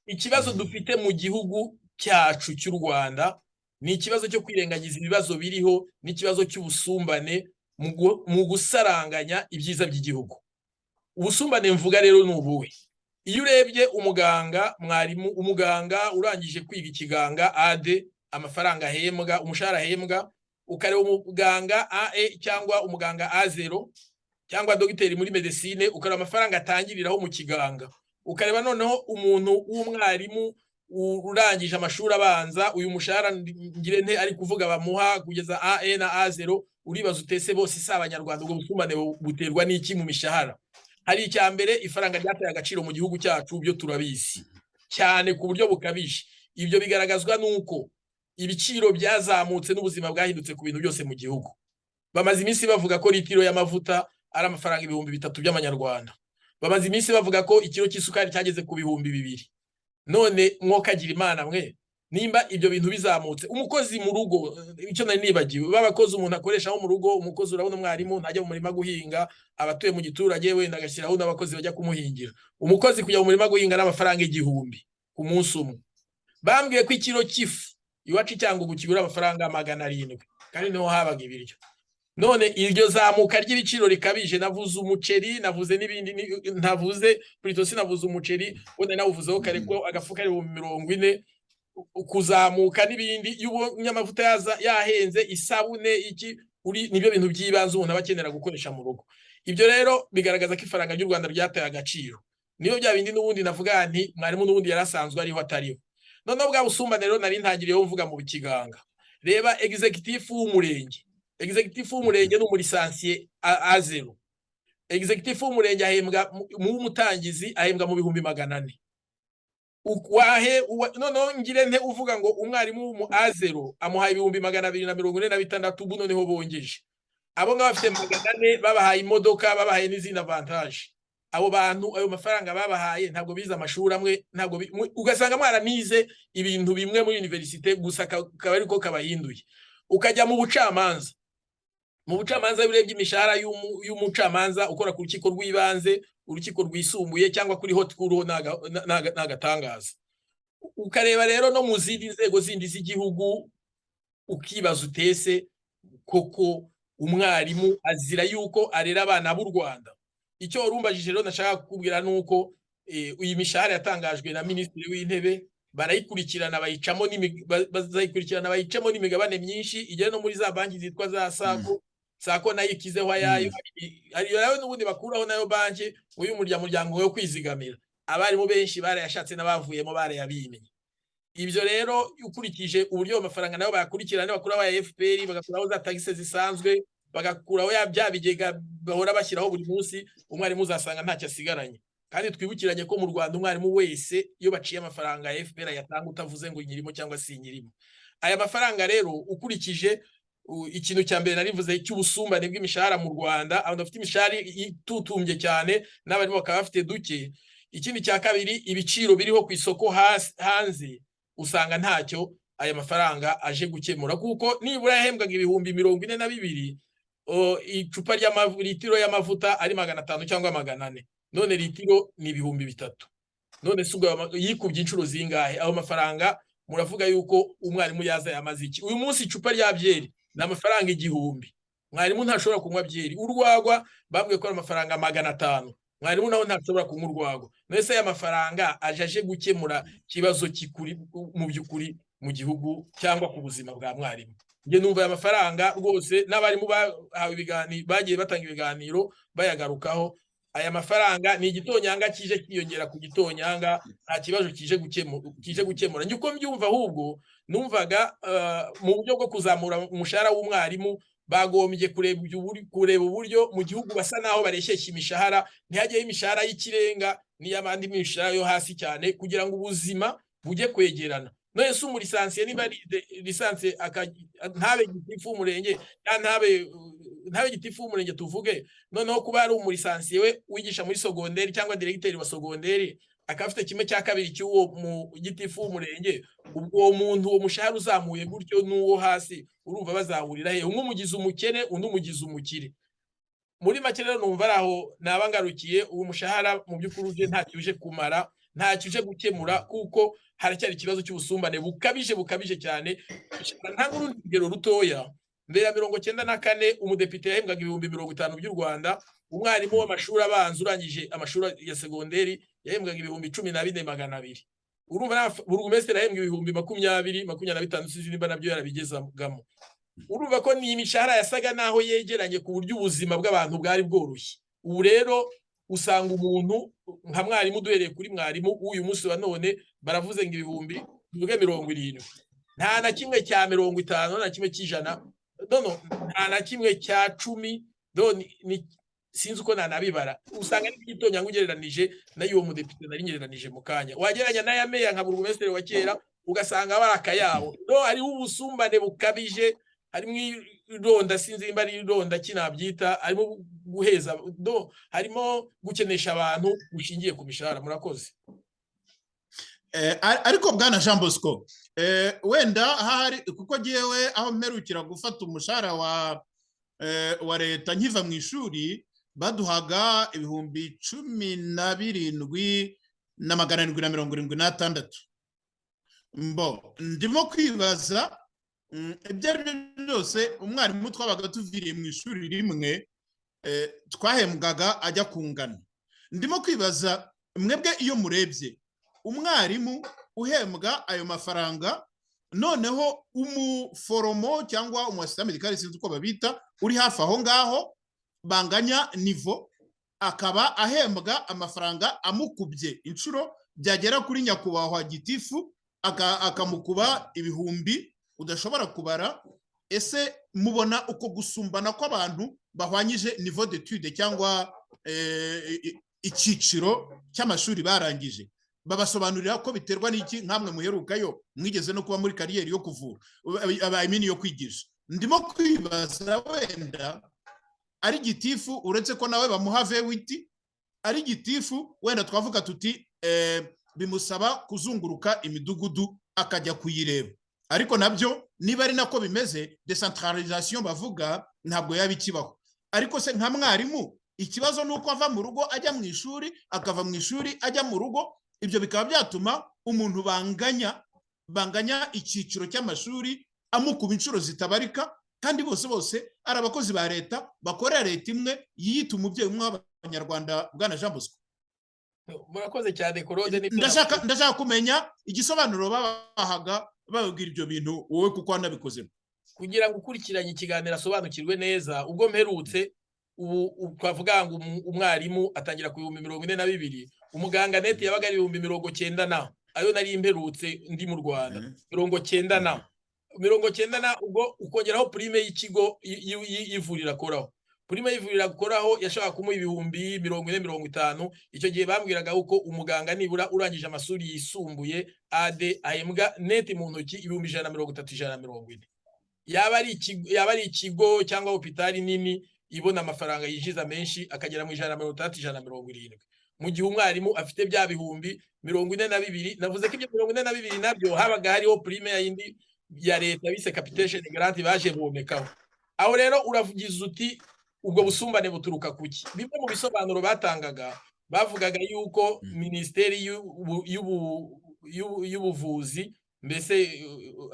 Ikibazo dufite mu gihugu cyacu cy'u Rwanda ni ikibazo cyo kwirengagiza ibibazo biriho, n'ikibazo cy'ubusumbane mu gusaranganya ibyiza by'igihugu. Ubusumbane mvuga rero ni ubuhe? Iyo urebye umuganga urangije kwiga ikiganga AD, amafaranga ahembwa, umushahara ahembwa, ukareba umuganga AE cyangwa umuganga A0 cyangwa dogiteri muri medicine, ukareba amafaranga atangiriraho mu kiganga. Ukareba noneho umuntu w'umwarimu urangije amashuri abanza, uyu mushahara ngire nte ari kuvuga bamuha kugeza AE na A0, uribaza utese bose si abanyarwanda. Ubwo busumbane buterwa n'iki mu mishahara? Hari icya mbere, ifaranga ryataye agaciro mu gihugu cyacu, byo turabizi cyane ku buryo bukabije. Ibyo bigaragazwa nuko ibiciro byazamutse n'ubuzima bwahindutse ku bintu byose mu gihugu. Bamaze iminsi bavuga ko litiro y'amavuta ari amafaranga 3,000 by'amanyarwanda. Bamaze iminsi bavuga ko ikiro cy'isukari cyageze ku 2,000. None mwokagira Imana mwe, nimba ibyo bintu bizamutse, umukozi mu rugo, icyo nari nibagiwe, babakozi umuntu akoresha mu rugo, umukozi urabona umwarimu ntajya mu murima guhinga, abatuye mu giturage wenda agashyiraho n'abakozi bajya kumuhingira. Umukozi kujya mu murima guhinga n'amafaranga 1,000 ku munsi umwe. Bambwiye ko ikiro cy'ifu iwacu cyangwa gukigura amafaranga 700, kandi niho habaga ibiryo. None iryo zamuka ry'ibiciro rikabije, navuze umuceri, navuze n'ibindi, ntavuze plutôt navuze umuceri, wenda nawuvuzeho kare ko agafuka ari 40, kuzamuka n'ibindi, y'umunyamavuta yahenze, isabune iki, nibyo bintu by'ibanze umuntu abakenera gukoresha mu rugo. Ibyo rero bigaragaza ko ifaranga ry'u Rwanda ryataye agaciro. Niyo bya bindi n'ubundi navuga nti mwarimu n'ubundi yarasanzwe ariho atariho. None bwa busumbane rero nari ntangiriyeho mvuga mu bikiganga. Reba executive w'umurenge ni umurisansiye A0. Executive w'umurenge ahembwa mu mutangizi ahembwa mu 400. Noneho ngire nte uvuga ngo umwarimu mu A0 amuhaye 246, ubu noneho bongeje. Abo ngabo bafite 400 babahaye imodoka, babahaye n'izindi avantage. Abo bantu ayo mafaranga babahaye ntabwo biza amashuri amwe, ntabwo ugasanga mwaranize ibintu bimwe muri universite gusa kaba ariko kabahinduye. Ukajya mu bucamanza, birebye imishahara y'umucamanza ukora ku rukiko rw'ibanze, urukiko rwisumbuye cyangwa kuri hot court n'agatangaza. Ukareba rero no mu zindi nzego zindi z'igihugu, ukibaza utese koko umwarimu azira yuko arera abana b'u Rwanda. Icyo urumbajije rero nashaka kukubwira nuko iyi mishahara yatangajwe na Minisitiri w'Intebe, barayikurikirana bayicamo n'imigabane myinshi, igera no muri za banki zitwa za Sako nayo ikizeho ayayo. Ari yawe n'ubundi bakuraho nayo banki uyu muryango wo kwizigamira. Abarimu benshi barayashatse n'abavuyemo barayabimenye. Ibyo rero ukurikije uburyo amafaranga nayo bayakurikirana, bakuraho ya FPR bagakuraho za taxes zisanzwe, bagakuraho bya bigega bahora bashyiraho buri munsi, umwarimu uzasanga ntacyo asigaranye. Kandi twibukiranye ko mu Rwanda umwarimu wese iyo baciye amafaranga ya FPR yatanga utavuze ngo nyirimo cyangwa si nyirimo. Aya mafaranga rero ukurikije ikintu cya mbere narivuze cy'ubusumbane bw'imishahara mu Rwanda, abantu bafite imishahara itutumbye cyane n'abarimu bakaba bafite duke. Ikindi cya kabiri, ibiciro biriho ku isoko hanze usanga ntacyo aya mafaranga aje gukemura, kuko nibura yahembwaga ibihumbi 42, icupa litiro y'amavuta ari 500 cyangwa 400, none litiro ni ibihumbi 3. None sugo yikubye inshuro zingahe? Aho mafaranga muravuga yuko umwarimu yaza yamaze iki? Uyu munsi icupa rya byeri na amafaranga 1000, mwarimu ntashobora kunywa byeri. Urwagwa babwiye ko ari amafaranga 500, mwarimu naho ntashobora kunywa urwagwa. Nese aya mafaranga aje gukemura kibazo kikuri mu byukuri mu gihugu cyangwa ku buzima bwa mwarimu? Nge numva aya mafaranga rwose n'abarimu bahawe ibiganiro, bagiye batanga ibiganiro bayagarukaho. Aya mafaranga ni igitonyanga kije kiyongera ku gitonyanga, nta kibazo kije gukemura. Nge uko mbyumva, ahubwo numvaga mu buryo bwo kuzamura umushahara w'umwarimu bagombye kureba uburyo mu gihugu basa naho bareshyeshya imishahara, ntihajyeho imishahara y'ikirenga n'iy'abandi mishahara yo hasi cyane, kugira ngo ubuzima bujye kwegerana. None se umurisansiye niba lisansiye ntabe gitifu w'umurenge, ntabe gitifu w'umurenge tuvuge, noneho kuba ari umurisansiye we wigisha muri sogonderi cyangwa diregiteri wa sogonderi akafite 1/2 cy'uwo mu gitifu w'umurenge, ubwo muntu uwo mushahara uzamuye gutyo n'uwo hasi urumva bazahurira he? Umwe umugize umukene, undi umugize umukire. Muri make rero numva araho nabangarukiye, uwo mushahara mu by'ukuri uje ntacyo uje kumara, ntacyo uje gukemura, kuko haracyari ikibazo cy'ubusumbane bukabije cyane. Ntabwo urugero rutoya, mbere ya 1994 umudepite yahembwaga ibihumbi 50 by'u Rwanda, umwarimu w'amashuri abanza urangije amashuri ya segonderi yahembwaga ibihumbi 14,200. Urumva burugumesitiri yahembwa ibihumbi 20-25 sinimba nabyo yarabigezagamo. Urumva ko ni imishahara yasaga naho yegeranye ku buryo ubuzima bw'abantu bwari bworoshye. Ubu rero usanga umuntu nka mwarimu, duhereye kuri mwarimu uyu munsi wa none baravuze ngo ibihumbi 70, nta na kimwe cya 50, na kimwe cy'ijana, nta na kimwe cya 10, sinzi uko nanabibara. Usanga n'igitonyanga ugereranije nayo uwo mudepite nari ngereranije mu kanya, wageranya n'aya meya nka burugumesitiri wa kera ugasanga barakayabo. Hariho ubusumbane bukabije, harimo ironda, sinzi imba ari ironda kinabyita, harimo guheza, harimo gukenesha abantu bushingiye ku mishahara. Murakoze. Ariko bwana Jean Bosco, wenda hari kuko giyewe aho mperukira gufata umushahara wa leta nkiva mu ishuri baduhaga ibihumbi 17,776. Mbo ndimo kwibaza ibyo ari byo byose, umwarimu twabaga tuviriye mu ishuri rimwe twahembwaga ajya kungana. Ndimo kwibaza mwebwe, iyo murebye umwarimu uhembwa ayo mafaranga, noneho umuforomo cyangwa umusita medikali sinzi uko babita uri hafi aho ngaho banganya nivo, akaba ahembwa amafaranga amukubye inshuro byagera kuri nyakubahwa gitifu akamukuba ibihumbi udashobora kubara. Ese mubona uko gusumbana kw'abantu bahwanyije niveau d'étude cyangwa icyiciro cy'amashuri barangije, babasobanurira ko biterwa n'iki? Nkamwe muherukayo mwigeze no kuba muri kariyeri yo kuvura, abamini yo kwigisha. Ndimo kwibaza wenda ari gitifu, uretse ko nawe bamuha vewiti, ari gitifu wenda twavuga tuti bimusaba kuzunguruka imidugudu akajya kuyireba. Ariko nabyo niba ari nako bimeze, decentralisation bavuga ntabwo yaba ikibaho. Ariko se nka mwarimu ikibazo nuko ava mu rugo ajya mu ishuri, akava mu ishuri ajya mu rugo. Ibyo bikaba byatuma umuntu banganya icyiciro cy'amashuri amukuba inshuro zitabarika, kandi bose ari abakozi ba leta bakorera leta imwe yiyita umubyeyi umwe w'Abanyarwanda. Bwana Jean Bosco, murakoze cyane Claude. ndashaka kumenya igisobanuro babahaga babwira ibyo bintu wowe kuko wanabikozemo, kugira ngo ukurikiranye ikiganiro asobanukirwe neza. Ubwo mperutse ubu twavuga ngo umwarimu atangira ku 42,000, umuganga neti yabaga ari 90,000, ayo nari imperutse ndi mu Rwanda 90,000. 90 ubwo ukongeraho prime y'ikigo y'ivurira akoraho. Prime y'ivurira akoraho yashaka kumuha ibihumbi 40-50. Icyo gihe bambwiraga uko umuganga nibura urangije amasuri yisumbuye AD ahembwa net mu ntoki ibihumbi 130-140. Yaba ari ikigo cyangwa hopitali nini ibona amafaranga yinjiza menshi akagera mu 130-170. Mu gihe umwarimu afite bya bihumbi 42. Navuze ko ibyo 42 nabyo habaga hariho prime ya yindi ya leta bise capitation grant baje bomekaho. Aho rero uravugiza uti ubwo busumbane buturuka kuki? Bimwe mu bisobanuro batangaga bavugaga yuko ministeri y'ubuvuzi mbese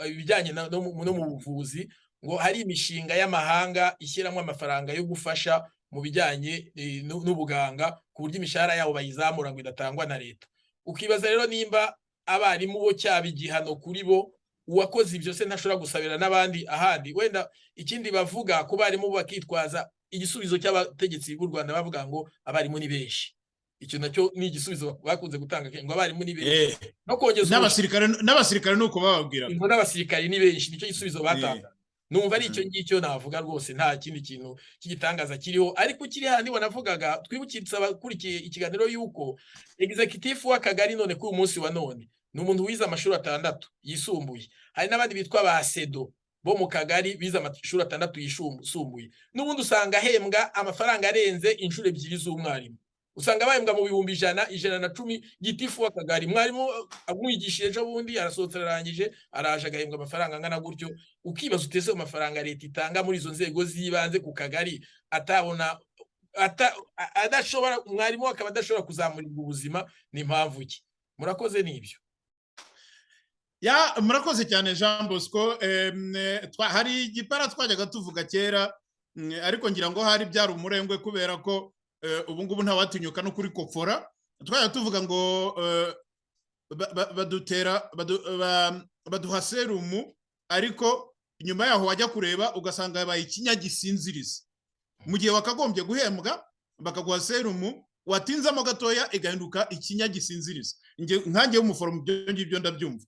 ibijyanye no mu buvuzi ngo hari imishinga y'amahanga ishyiramo amafaranga yo gufasha mu bijyanye n'ubuganga ku buryo imishahara yabo bayizamura ngo idatangwa na leta. Ukibaza rero nimba abarimu bo cyaba igihano kuri bo, uwakoze ibyo se ntashobora gusabira n'abandi ahandi. Wenda ikindi bavuga ku barimu bakitwaza igisubizo cy'abategetsi b'u Rwanda bavuga ngo abarimu ni benshi. Icyo nacyo ni igisubizo bakunze gutanga ngo abarimu ni benshi. No kongeza n'abasirikare nuko bababwira ngo n'abasirikare ni benshi, nicyo gisubizo batanga. Numva ari icyo ngicyo navuga rwose, nta kindi kintu cy'igitangaza kiriho. Ariko kiri handi wanavugaga, twibukitsa abakurikiye ikiganiro yuko executive w'akagari none ku munsi wa none ni umuntu wize amashuri 6 yisumbuye. Hari n'abandi bitwa ba sedo bo mu kagari bize amashuri 6 yisumbuye. N'ubundi usanga ahembwa amafaranga arenze inshuro 2 z'umwarimu. Usanga bahembwa mu bihumbi 110 gitifu w'akagari. Mwarimu amwigishije ejo bundi arasohotse arangije araje agahembwa amafaranga angana gutyo. Ukibaza utese amafaranga leta itanga muri izo nzego zibanze ku kagari atabona adashobora, mwarimu akaba adashobora kuzamurirwa ubuzima. Ni impamvu ki? Murakoze n'ibyo. Murakoze cyane Jean Bosco. Hari igipara twajyaga tuvuga kera, ariko ngira ngo hari byari umurengwe kubera ko ubu ngubu nta watinyuka no kuri kopfora. Twajya tuvuga ngo baduha serumu, ariko inyuma yaho wajya kureba ugasanga yabaye ikinya gisinziriza. Mu gihe wakagombye guhembwa bakaguha serumu, watinzamo gatoya igahinduka ikinya gisinziriza. Nkanjye w'umuforomo ibyo ngibyo ndabyumva.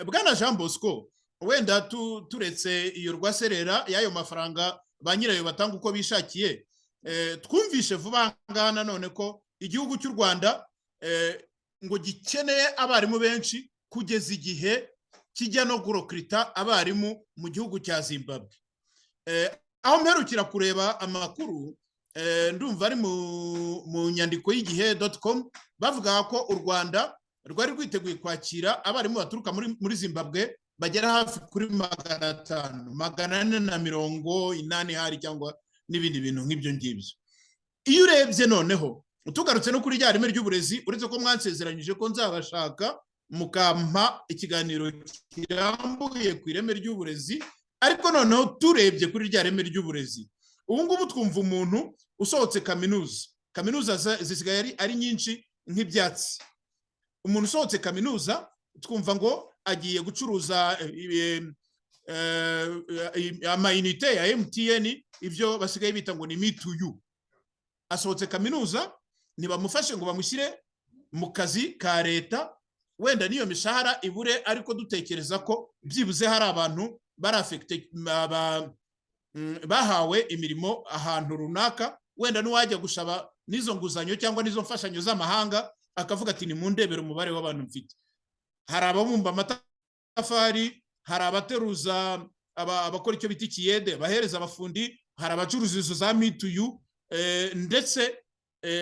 Bwana Jean Bosco, wenda turetse iyo rwaserera y'ayo mafaranga ba nyirayo batanga uko bishakiye, twumvishe vuba ngaha nanone ko igihugu cy'u Rwanda ngo gikeneye abarimu benshi kugeza igihe kijya no gurokrita abarimu mu gihugu cya Zimbabwe. Aho mperukira kureba amakuru, ndumva ari mu nyandiko y'igihe.com, bavuga ko u Rwanda rwari rwiteguye kwakira abarimu baturuka muri Zimbabwe bagera hafi kuri 500, 480 hari cyangwa n'ibindi bintu nk'ibyo ngibyo. Iyo urebye noneho tugarutse no kuri rya reme ry'uburezi, uretse ko mwansezeranyije ko nzabashaka mukampa ikiganiro kirambuye ku ireme ry'uburezi, ariko noneho turebye kuri rya reme ry'uburezi, ubu ngubu twumva umuntu usohotse kaminuza zisigaye ari nyinshi nk'ibyatsi. Umuntu usohotse kaminuza twumva ngo agiye gucuruza amayinite ya MTN, ibyo basigaye bita ngo ni me to you. Asohotse kaminuza ntibamufashe ngo bamushyire mu kazi ka leta, wenda niyo mishahara ibure, ariko dutekereza ko byibuze hari abantu bahawe imirimo ahantu runaka, wenda n'uwajya gushaba n'izo nguzanyo cyangwa n'izo mfashanyo z'amahanga akavuga ati nimundebere umubare w'abantu mfite. Hari ababumba amatafari, hari abateruza, abakora icyo bita ikiyede bahereza abafundi, hari abacuruza izo za me to you, ndetse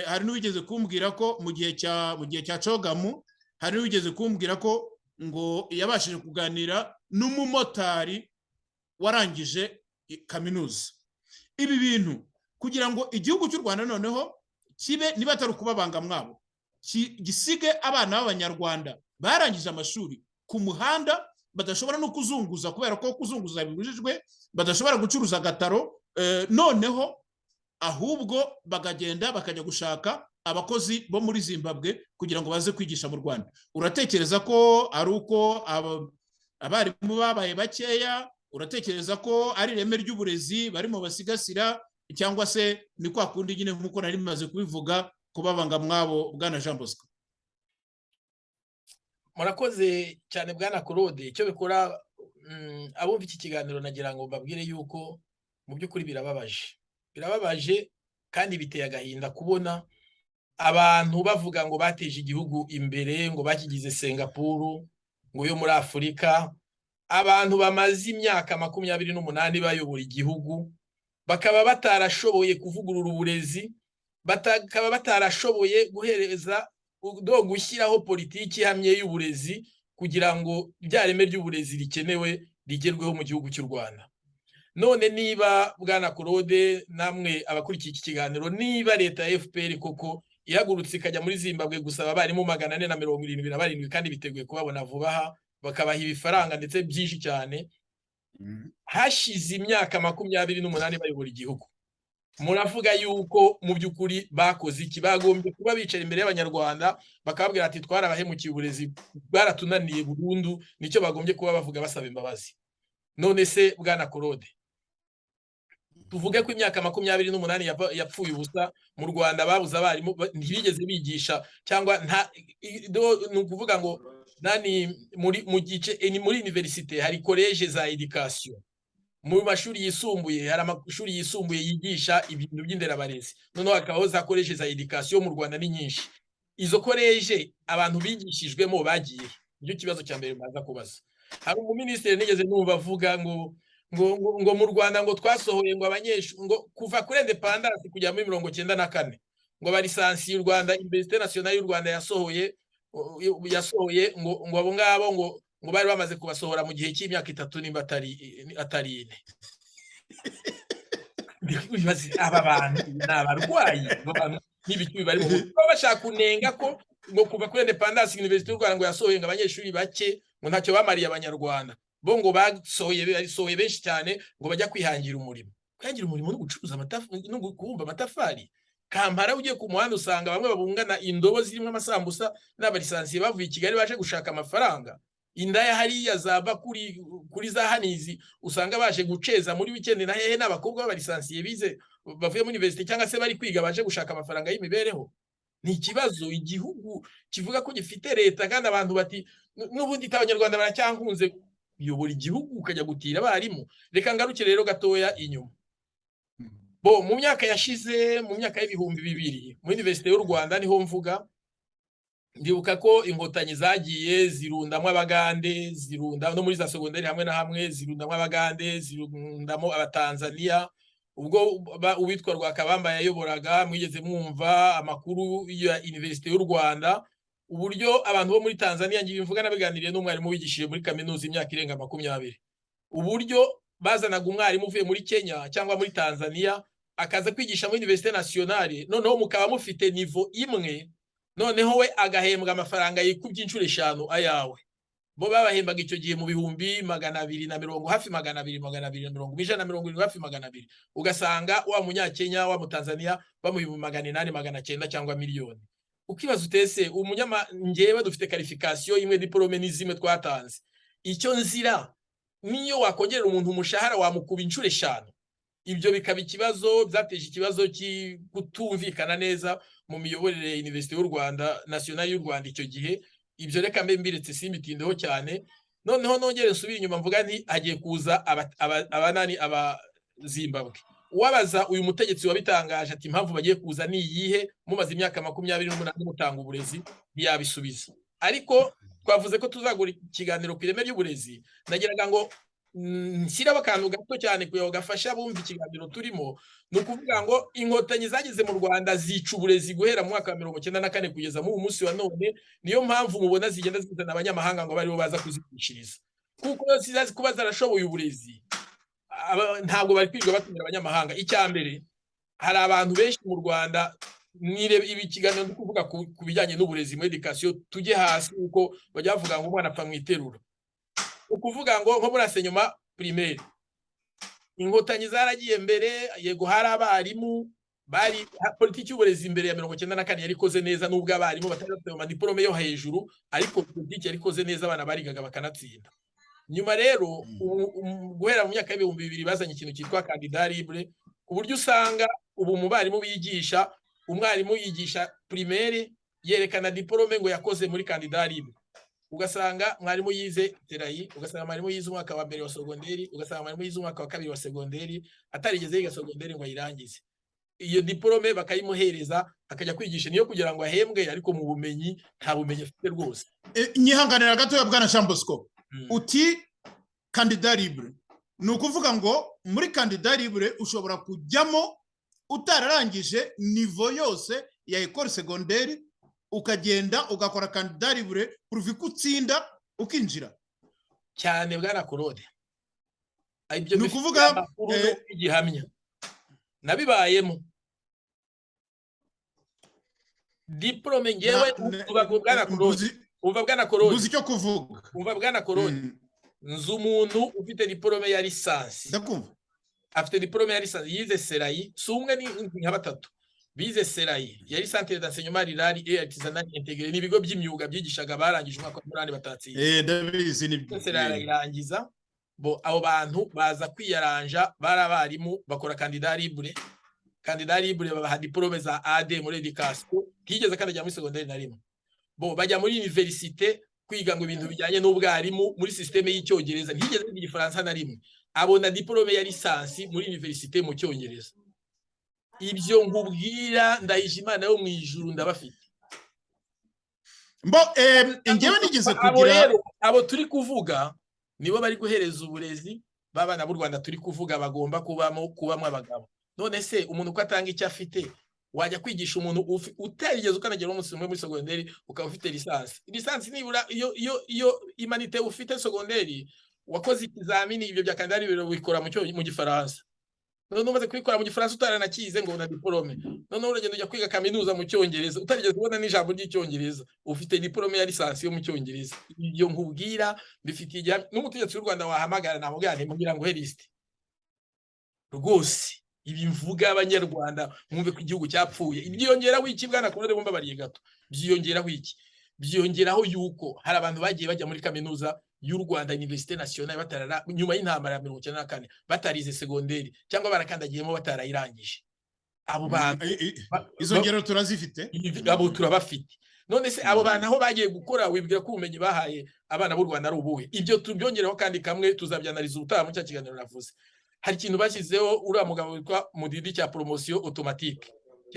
hari n'uwigeze kumbwira ko mu gihe cya cogamu, hari n'uwigeze kumbwira ko ngo yabashije kuganira n'umumotari warangije kaminuza. Ibi bintu kugira ngo igihugu cy'u Rwanda noneho kibe niba atari ukubabanga mwabo, gisige abana b'Abanyarwanda barangije amashuri ku muhanda, badashobora no kuzunguza kubera ko kuzunguza bibujijwe, badashobora gucuruza agataro, noneho ahubwo bagagenda bakajya gushaka abakozi bo muri Zimbabwe kugira ngo baze kwigisha mu Rwanda. Uratekereza ko ari uko abarimu babaye bakeya? Uratekereza ko ari ireme ry'uburezi barimo basigasira, cyangwa se ni kwa kundi nyine nk'uko nari maze kubivuga kubabanga mwabo? Bwana Jean Bosco. Murakoze cyane Bwana Claude. Icyo bikora abumva iki kiganiro nagira ngo mbabwire yuko mu by'ukuri birababaje kandi biteye agahinda kubona abantu bavuga ngo bateje igihugu imbere, ngo bakigize Singapore, ngo yo muri Afurika, abantu bamaze imyaka 28 bayobora igihugu bakaba batarashoboye kuvugurura uburezi, bakaba batarashoboye guhereza gushyiraho politiki ihamye y'uburezi kugira ngo byareme ry'uburezi rikenewe rigerweho mu gihugu cy'u Rwanda. None niba bwana Claude namwe abakurikiye iki kiganiro, niba leta ya FPR koko ihagurutse ikajya muri Zimbabwe gusaba abarimu 477 kandi biteguye kubabona vuba aha, bakabaha ibifaranga ndetse byinshi cyane, hashize imyaka 28 bayobora igihugu, muravuga yuko mu by'ukuri bakoze iki? Bagombye kuba bicara imbere y'abanyarwanda bakababwira ati twarabahemukiye, uburezi bwaratunaniye burundu, nicyo bagombye kuba bavuga basaba imbabazi. None se bwana Claude, tuvuge ko imyaka 28 yapfuye ubusa mu Rwanda, babuze abarimu, ntibigeze bigisha, cyangwa ni ukuvuga ngo nani mu gice muri universite hari college za education, mu mashuri yisumbuye hari amashuri yisumbuye yigisha ibintu by'inderabarezi, noneho hakabaho za college za education mu Rwanda ni nyinshi. Izo college abantu bigishijwemo bagiye? Nicyo kibazo cya mbere maza kubaza. Hari umuminisitiri nigeze numva avuga ngo mu Rwanda ngo twasohoye ngo abanyeshuri ngo kuva kuri independence kujya muri 94 ngo barisansi y'u Rwanda, Université Nationale y'u Rwanda yasohoye ngo abo ngabo ngo bari bamaze kubasohora mu gihe cy'imyaka 3 nimba atari 4. Aba bantu n'abarwayi, n'ibiki bari mu bashaka kunenga ko ngo kuva kuri independence Université y'u Rwanda ngo yasohoye ngo abanyeshuri bake ngo ntacyo bamariye abanyarwanda, bo ngo basohoye benshi cyane ngo bajya kwihangira umurimo. Kwihangira umurimo no gucuruza amatafari no kubumba amatafari. Kampara ugiye ku muhanda usanga bamwe babungana indobo zirimo amasambusa n'abalisansiye bavuye i Kigali baje gushaka amafaranga. Indaya hariya zaba kuri za Hanizi usanga baje guceza muri weekend na hehe n'abakobwa b'abalisansiye bize bavuye muri university cyangwa se bari kwiga baje gushaka amafaranga y'imibereho. Ni ikibazo igihugu kivuga ko gifite leta kandi abantu bati n'ubundi abanyarwanda baracyankunze kuyobora igihugu ukajya gutira abarimu. Reka ngarukire rero gatoya inyuma. Mu myaka yashize, mu myaka y'ibihumbi 2000 mu Université y'u Rwanda niho mvuga, ndibuka ko inkotanyi zagiye zirundamo abagande, zirunda no muri za segonderi hamwe na hamwe, zirundamo abagande, zirundamo abatanzania. Ubwo uwitwa Rwakabamba yayoboraga, mwigeze mwumva amakuru ya Université y'u Rwanda, uburyo abantu bo muri Tanzania ngiye mvuga nabiganiriye n'umwarimu wigishije muri kaminuza imyaka irenga 20, uburyo bazanaga umwarimu uvuye muri Kenya cyangwa muri Tanzania akaza kwigisha muri Université Nationale, noneho mukaba mufite niveau imwe, noneho we agahembwa amafaranga yikubye inshuro 5 ayawe. Bo babahembaga icyo gihe mu bihumbi 240 hafi 220 hafi 200, ugasanga wa munyakenya wa mutanzania bamuhimba 800 900 cyangwa miliyoni. Ukibaza utese ngewe dufite qualification imwe, diplome n'izimwe twatanze, icyo nzira niyo wakongerera umuntu umushahara wamukuba inshuro 5. Ibyo bikaba ikibazo, byateje ikibazo kutumvikana neza mu miyoborere ya Université y'u Rwanda Nationale y'u Rwanda icyo gihe. Ibyo reka mbe mbiretse simbitindeho cyane. Noneho nongere nsubira inyuma mvuga nti hagiye kuza aba Zimbabwe. Wabaza uyu mutegetsi wabitangaje ati impamvu bagiye kuza ni iyihe, mumaze imyaka 28 mutanga uburezi, ntiyabisubiza. Ariko twavuze ko tuzagura ikiganiro ku ireme ry'uburezi, nagiraga ngo nshyiraho akantu gato cyane kugira gafasha bumva ikiganiro turimo. Ni ukuvuga ngo inkotanyi zagize mu Rwanda zica uburezi guhera mu mwaka wa 1994 kugeza mu munsi wa none. Niyo mpamvu mubona zigenda zizana abanyamahanga ngo bari bo baza kuzigishiriza, kuko zizazi kuba zarashoboye uburezi, ntabwo bari kwiga batumira abanyamahanga. Icyambere, hari abantu benshi mu Rwanda, nirebe ibi kiganiro ndi kuvuga ku bijyanye n'uburezi muri education, tujye hasi uko bajya bavuga ngo umwana apfa mu iterura. Ukuvuga ngo nko muri enseignement primaire inkotanyi zaragiye mbere, yego hari abarimu bari politiki y'uburezi imbere ya 1994 yari koze neza, nubwo abarimu batari bafite amadiplome yo hejuru, ariko politiki yari koze neza, abana barigaga bakanatsinda. Nyuma rero guhera mu myaka y'ibihumbi 2000 bazanye ikintu cyitwa candidat libre, ku buryo usanga ubu mu barimu bigisha, umwarimu yigisha primaire yerekana diplome ngo yakoze muri candidat libre. ugasanga mwarimu yize terayi, ugasanga mwarimu yize umwaka wa mbere wa segonderi, ugasanga mwarimu yize umwaka wa kabiri wa segonderi, atarigeze yiga segonderi ngo ayirangize. Iyo diplome bakayimuhereza akajya kwigisha, niyo kugira ngo ahembwe, ariko mu bumenyi nta bumenyi afite rwose. Nyihanganira gatoya bwana Jean Bosco, uti candidat libre, ni ukuvuga ngo muri candidat libre ushobora kujyamo utararangije niveau yose ya école secondaire, ukagenda ugakora candidat libre pruvi kutsinda ukinjira cyane. Bwana Claude, ibyo ni ukuvuga igihamya nabibayemo. Diplome ngewe bwana Claude uzi icyo kuvuga, bwana Claude, nzi umuntu ufite diplome ya lisansi, ndakumva, afite diplome ya lisansi, yize serayi, si umwe ni nka batatu bize serayi, yari centre d'enseignement rural et artisanal intégré, ni ibigo by'imyuga byigishaga barangije umwaka wa 8 batatsinze. ndabizi ni serayi irangiza. Bo abo bantu baza kwiyaranja, barabarimu bakora candidat libre. Candidat libre babaha diplome za AD muri education, tigeze kanajya muri secondaire na rimwe. Bo bajya muri université kwiga ngo ibintu bijyanye n'ubwarimu muri systeme y'icyongereza, ntigeze kwiga igifaransa na rimwe, abona diplome ya lisansi muri université mu cyongereza. Ibyo nkubwira Ndahishimana yo mu ijuru ndabafite. Mbo ngewe nigeze kugira abo turi kuvuga nibo bari guhereza uburezi babana b'u Rwanda turi kuvuga bagomba kubamo abagabo. None se umuntu ko atanga icyo afite, wajya kwigisha umuntu utarigeze ukanagera umunsi umwe muri secondaire ukaba ufite lisansi nibura iyo imanite ufite secondaire, wakoze ikizamini ibyo bya candidat libre bikora mu gifaransa. None umaze kwikora mu gifaransa utaranakize ngo una diplome, none uragenda ujya kwiga kaminuza mu cyongereza utarigeze kubona n'ijambo ry'icyongereza, ufite diplome ya lisansi yo mu cyongereza. Ibyo nkubwira bifitiye igihe n'umutegetsi w'u Rwanda wahamagara namubwira mugira ngo heriste rwose. Ibi mvuga abanyarwanda mwumve ko igihugu cyapfuye. Ibyiyongeraho iki bwana Claude, bumva bariye gato, byiyongeraho iki? Byiyongeraho yuko hari abantu bagiye bajya muri kaminuza y'u Rwanda, Université Nationale, batarara nyuma y'intambara ya 1994 batarize segonderi cyangwa barakandagiyemo batarayirangije. Abo bantu izo ngero turazifite, abo turabafite. None se abo bantu aho bagiye gukora, wibwira ko ubumenyi bahaye abana b'u Rwanda ari ubuhe? Ibyo tubyongereho kandi kamwe tuzabyanaliza ubutaha mu cya kiganiro navuze. Hari ikintu bashyizeho uriya mugabo witwa Mudidi cya promotion automatique,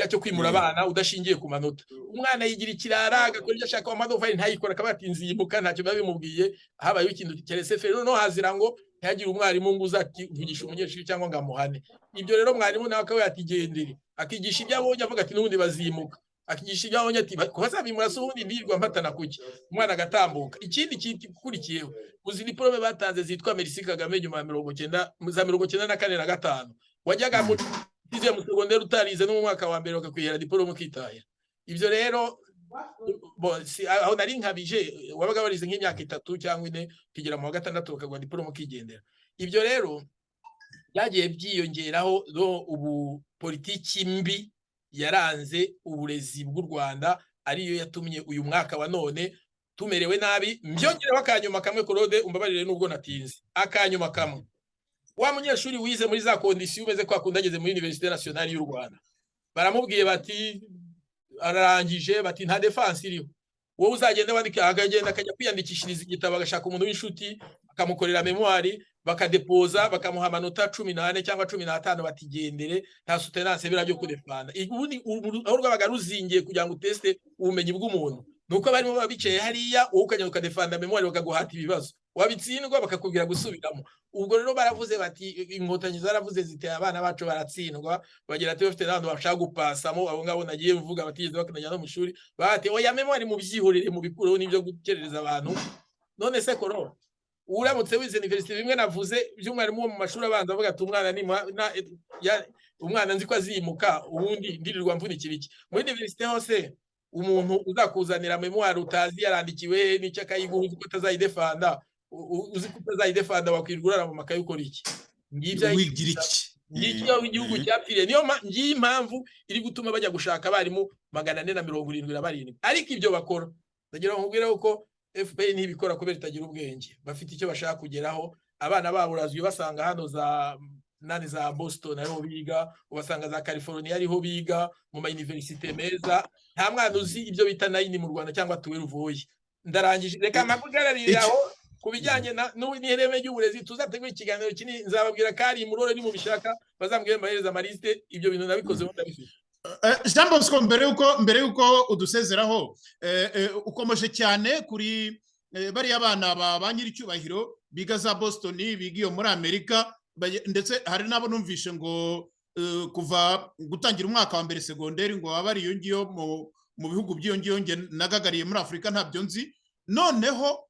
cyo kwimura abana udashingiye ku manota. Umwana yigira ikirara agakora ibyo ashaka, amadovari ntayikora, akaba yatinze yimuka, ntacyo biba bimubwiye. Habayeho ikintu cyerese fero, no hazira ngo ntihagire umwarimu ngo uzati vugisha umunyeshuri cyangwa ngo amuhane. Ibyo rero mwarimu nawe akaba yatigendere akigisha ibyo abonye, avuga ati n'ubundi bazimuka, akigisha ibyo abonye ati bazabimura se ubundi ndirwa mbatana kuki, umwana agatambuka. Ikindi kikurikiyeho, uzi diplome batanze zitwa Merci Kagame nyuma ya 1994 na 5, wajyaga mu mu secondaire utarize no mu mwaka wa mbere bakakwihera diplome ukitahira. Ibyo rero aho nari nkabije, wabaga barize nk'imyaka 3 cyangwa 4 kigera mu wa 6 bakagwa diplome ukigendera. Ibyo rero byagiye byiyongeraho ubu politiki mbi yaranze uburezi bw'u Rwanda, ariyo yatumye uyu mwaka wa none tumerewe nabi. Mbyongereho akanyuma kamwe Claude, umbabarire nubwo natinze, akanyuma kamwe. Wa munyeshuri wize muri za condition umeze kwa kundageze muri Université Nationale y'u Rwanda, baramubwiye bati ararangije, bati nta defense iriho, wowe uzagenda wandika, akagenda akajya kwiyandikishiriza igitabo, agashaka umuntu w'inshuti akamukorera memoire, bakadepoza bakamuha amanota 18 cyangwa 15, batigendere nta soutenance bira byo kudefanda. Ubundi aho rwabaga ruzingiye kugira ngo teste ubumenyi bw'umuntu, nuko barimo babicaye hariya, wowe ukajya ukadefanda memoire bakaguhata ibibazo, wabitsindwa bakakubwira gusubiramo. Ubwo rero baravuze bati inkotanyi zaravuze ziteye abana bacu baratsindwa, bagira ati bafite n'abantu bashaka gupasamo, abo ngabo nagiye mvuga batigeze bakanajya no mu shuri, bati oya memoire mu byihorere mu bikureho n'ibyo gukerereza abantu. None se korora uramutse wize university bimwe navuze by'umwarimu wo mu mashuri abanza avuga ati umwana ni umwana nzi ko azimuka, ubundi ndirirwa mvunikira iki. Muri university hose umuntu uzakuzanira memoire utazi yarandikiwe n'icyo akayiguha uko atazayidefanda, uzi ko utazayidefanda wakwirgurara mu makaye ukora iki? Ngibyo wigira iki? Ngicyo igihugu cyapfiriye. Niyo ngiyi impamvu iri gutuma bajya gushaka abarimu 477. Ariko ibyo bakora ndagira ngo nkubwire uko FPR ntibikora kubera itagira ubwenge, bafite icyo bashaka kugeraho. Abana babo urazwi basanga hano za Boston ariho biga, ubasanga za California ariho biga mu ma university meza. Nta mwana uzi ibyo bita 9 mu Rwanda cyangwa 12 uvuye. ndarangije reka mpagugarariraho ku bijyanye n'ireme ry'uburezi tuzategura ikiganiro kinini nzababwira ko ari murore ni mu bishaka bazambwire mbahereza amaliste ibyo bintu nabikozeho ndabifite. Jean Bosco mbere yuko udusezeraho ukomeje cyane kuri bariya bana ba nyiricyubahiro biga za Boston biga iyo muri Amerika ndetse hari nabo numvishe ngo kuva gutangira umwaka wa mbere segonderi ngo baba ari iyo ngiyo mu bihugu by'iyo ngiyo nagagariye muri Afurika ntabyo nzi. Noneho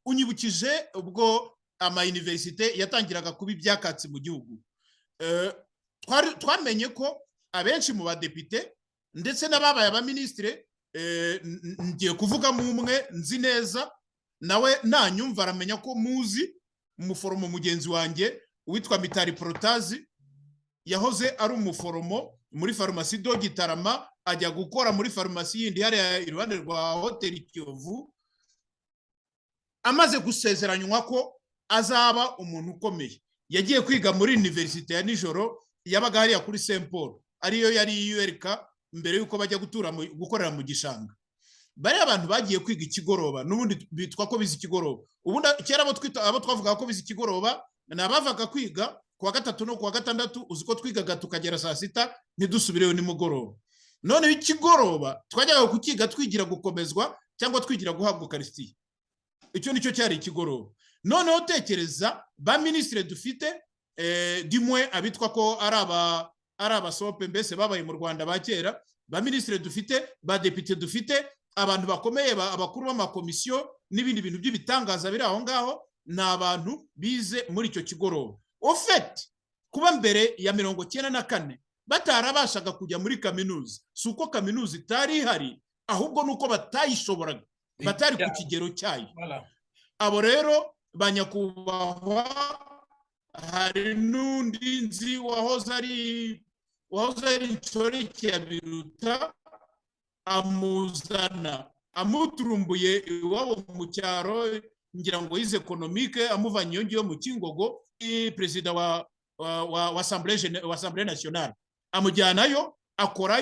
unyibukije ubwo ama universite yatangiraga kuba ibyakatsi mu gihugu, twamenye ko abenshi mu badepite ndetse n'ababaye abaminisitire, ngiye kuvugamo umwe nzi neza nawe nanyumva aramenya ko muzi umuforomo mugenzi wanjye witwa Mitari Protazi, yahoze ari umuforomo muri farumasi do Gitarama ajya gukora muri farumasi yindi hariya iruhande rwa hoteli Kiyovu, amaze gusezeranywa ko azaba umuntu ukomeye. Yagiye kwiga muri universite ya nijoro yabaga hariya kuri Saint Paul, ariyo yari URK mbere yuko bajya gukorera mu gishanga. Bari abantu bagiye kwiga ikigoroba, n'ubundi bitwa ko bizi ikigoroba. Ubundi kera abo twavuga ko bizi ikigoroba nabavaga kwiga kuwa gatatu no kuwa gatandatu, uziko twigaga tukagera saa sita ntidusubireyo nimugoroba. None ikigoroba twajyaga kukiga twigira gukomezwa cyangwa twigira guhabwa Eucharistie. Icyo nicyo cyari ikigoroba. Noneho tekereza ba ministre dufite dimwe abitwa ko ari abasope mbese babaye mu Rwanda ba kera, ba ministre dufite, ba député dufite, abantu bakomeye abakuru b'amakomisiyo n'ibindi bintu by'ibitangaza biri aho ngaho, n'abantu bize muri icyo kigoroba. Au fait kuba mbere ya 94 batarabashaga kujya muri kaminuza, suko kaminuza itari ihari, ahubwo nuko batayishoboraga, batari ku kigero cyayo. Abo rero banyakubahwa, hari n'undi nzi wahoze ari Nshoreke ya Biruta, amuzana amuturumbuye iwabo mu cyaro, ngira ngo yize economique, amuvanye iyo ngiyo mu Kingogo, perezida wa Assemblée nationale, amujyanayo akora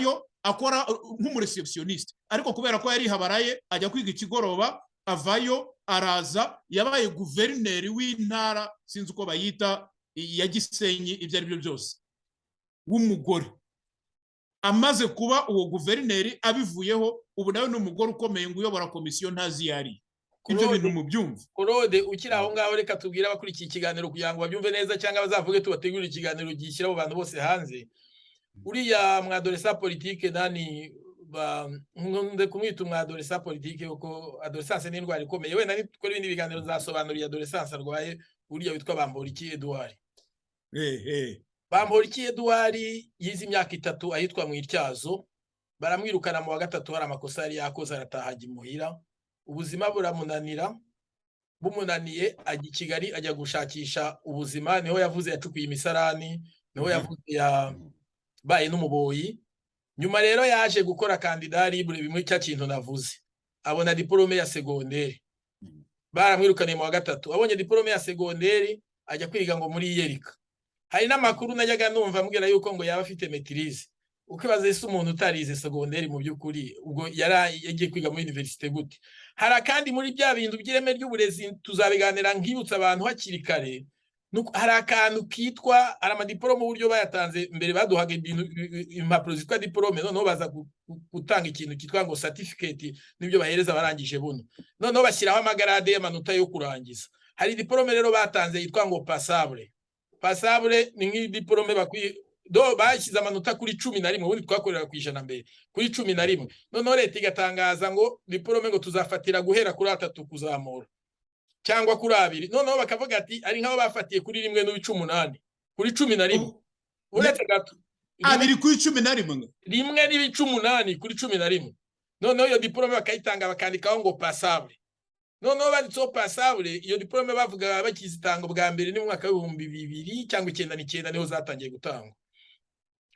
nk'umureceptioniste, ariko kubera ko yari habaraye ajya kwiga ikigoroba, avayo araza yabaye guverineri w'intara sinzi uko bayita ya Gisenyi, ibyo ari byo byose, w'umugore. Amaze kuba uwo guverineri abivuyeho, ubu nawe n'umugore ukomeye ngo uyobora komisiyo ntazi yari. Ibyo bintu mu byumva. Claude ukiri aho ngaho, reka tubwire abakurikiye ikiganiro kugira ngo babyumve neza, cyangwa bazavuge tubategurire ikiganiro gishyira abo bantu bose hanze. Uriya mwadolesa politique nani nkunde kumwita umwadolesa politique, uko adolescence ni indwara ikomeye. We nari tukora ibindi biganiro zasobanuriye adolescence arwaye, uriya witwa Bamporiki Edouard. Bamporiki Edouard yize imyaka 3 ahitwa mu Ityazo, baramwirukana mu wa gatatu, hari amakosa yari yakoze, arataha imuhira, ubuzima buramunanira, bumunaniye ajya i Kigali ajya gushakisha ubuzima. Niho yavuze yacukuye imisarani, niho yavuze yabaye n'umuboyi. Nyuma rero yaje gukora kandida libre, bimwe cya kintu navuze, abona diplome ya segonderi, baramwirukaniye mu wa gatatu, abonye diplome ya segonderi ajya kwiga ngo muri Yerika. Hari n'amakuru najyaga numva ambwira yuko ngo yaba afite maîtrise. Ukibaza ese umuntu utarize segonderi mu by'ukuri ubwo yagiye kwiga muri universite gute? Hari kandi muri bya bintu by'ireme ry'uburezi tuzabiganira nkibutsa abantu hakiri kare, hari akantu kitwa aramadiplome, uburyo bayatanze mbere baduhaga ibintu impapuro zitwa diplome, noneho baza gutanga ikintu kitwa ngo certificate, nibyo bahereza barangije buno, noneho bashyiraho amagarade y'amanota yo kurangiza. Hari diplome rero batanze yitwa ngo passable. Passable ni nk'idiplome bashyize amanota kuri 11, ubundi twakorera ku ijana mbere, kuri 11. Noneho leta igatangaza ngo diplome ngo tuzafatira guhera kuri 3 kuzamura cyangwa kuri 2. Noneho bakavuga ati ari nk'abo bafatiye kuri 1 n'ibicumi kuri 11, uretse gato 2 kuri 11, 1 n'ibicumi kuri 11. Noneho iyo diplome bakayitanga bakandikaho ngo passable. Noneho banditseho passable, iyo diplome bavuga bakizitanga bwa mbere ni mu mwaka wa 2000 cyangwa 19 niho zatangiye gutangwa.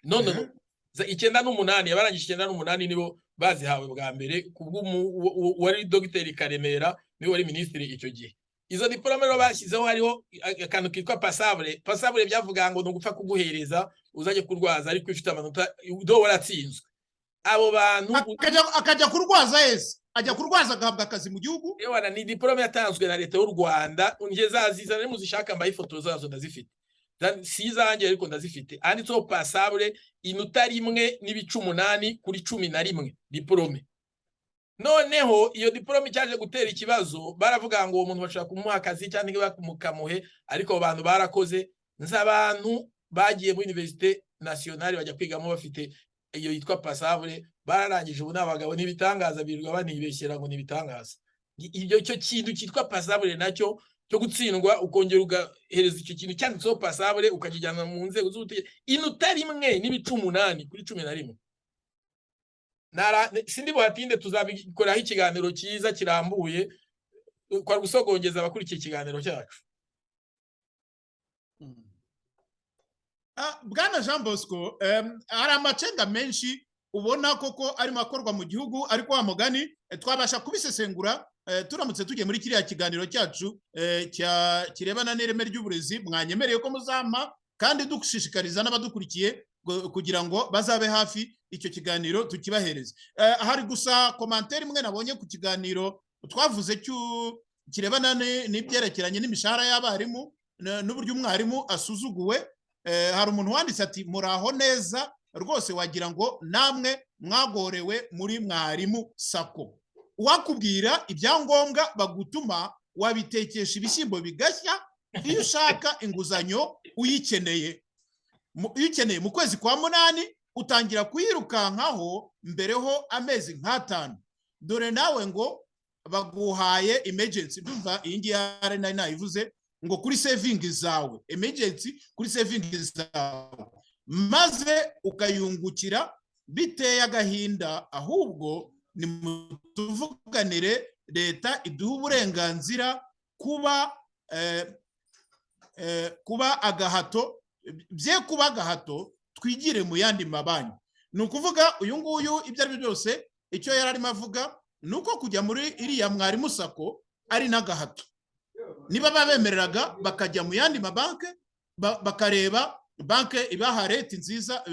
None 98 yabarangije 98 nibo bazihawe bwa mbere, kubwo wari Dr Karemera niwe wari ministre icyo gihe. Izo diplome rero bashyizeho hariho akantu kitwa passable. Passable byavuga ngo nugupfa kuguhereza uzaje kurwaza ariko ifite amanota do waratsinzwe. Abo bantu akajya kurwaza yese ajya kurwaza agahabwa akazi mu gihugu. Ewana ni diplome yatanzwe na leta y'u Rwanda, unje zazizana ni muzishaka mbaye ifoto zazo ndazifite. Si zanjye ariko ndazifite. Handitseho passable inota rimwe n'ibice 8 kuri 11 diplome. Noneho iyo diplome cyaje gutera ikibazo, baravuga ngo uwo muntu bashaka kumuha akazi cyangwa bakumukamuhe, ariko abantu barakoze nz'abantu bagiye muri Université Nationale bajya kwigamo bafite iyo yitwa passable, bararangije ubu n'abagabo n'ibitangaza birirwa banibeshyera ngo nibitangaza. Ibyo cyo kintu cyitwa passable nacyo cyo gutsindwa ukongera ugahereza icyo kintu cyanditseho passable ukakijyana mu nzego z'ubutegetsi inota rimwe n'ibice 8 kuri 11. Sindi buhatinde tuzabikoraho ikiganiro cyiza kirambuye kwa gusogongeza abakurikiye ikiganiro cyacu. Bwana Jean Bosco, hari amacenga menshi ubona koko arimo akorwa mu gihugu, ariko wa mugani twabasha kubisesengura turamutse tugiye muri kiriya kiganiro cyacu kirebana n'ireme ry'uburezi mwanyemereye ko muzampa, kandi dushishikariza n'abadukurikiye kugira ngo bazabe hafi icyo kiganiro tukibahereze. Hari gusa komantere imwe nabonye ku kiganiro twavuze kirebana n'ibyerekeranye n'imishahara y'abarimu n'uburyo umwarimu asuzuguwe. Hari umuntu wanditse ati muraho neza rwose, wagira ngo namwe mwagorewe muri mwarimu sako. Uwakubwira ibyangombwa bagutuma wabitekesha ibishyimbo bigashya iyo ushaka inguzanyo uyikeneye mu kwezi kwa 8 utangira kuyirukankaho mbereho amezi nk'atanu, dore nawe ngo baguhaye emergency. Ndumva iyi ngiyi ari nayivuze ngo kuri saving zawe, emergency kuri saving zawe, maze ukayungukira biteye agahinda. Ahubwo ni mutuvuganire leta iduha uburenganzira kuba agahato, bye kuba agahato twigire mu yandi mabanki. Ni ukuvuga uyu nguyu ibyo ari byo byose icyo yari arimo avuga ni uko kujya muri iriya mwarimu sako ari n'agahato. Niba babemereraga bakajya mu yandi mabanki bakareba banki ibaha rate nziza,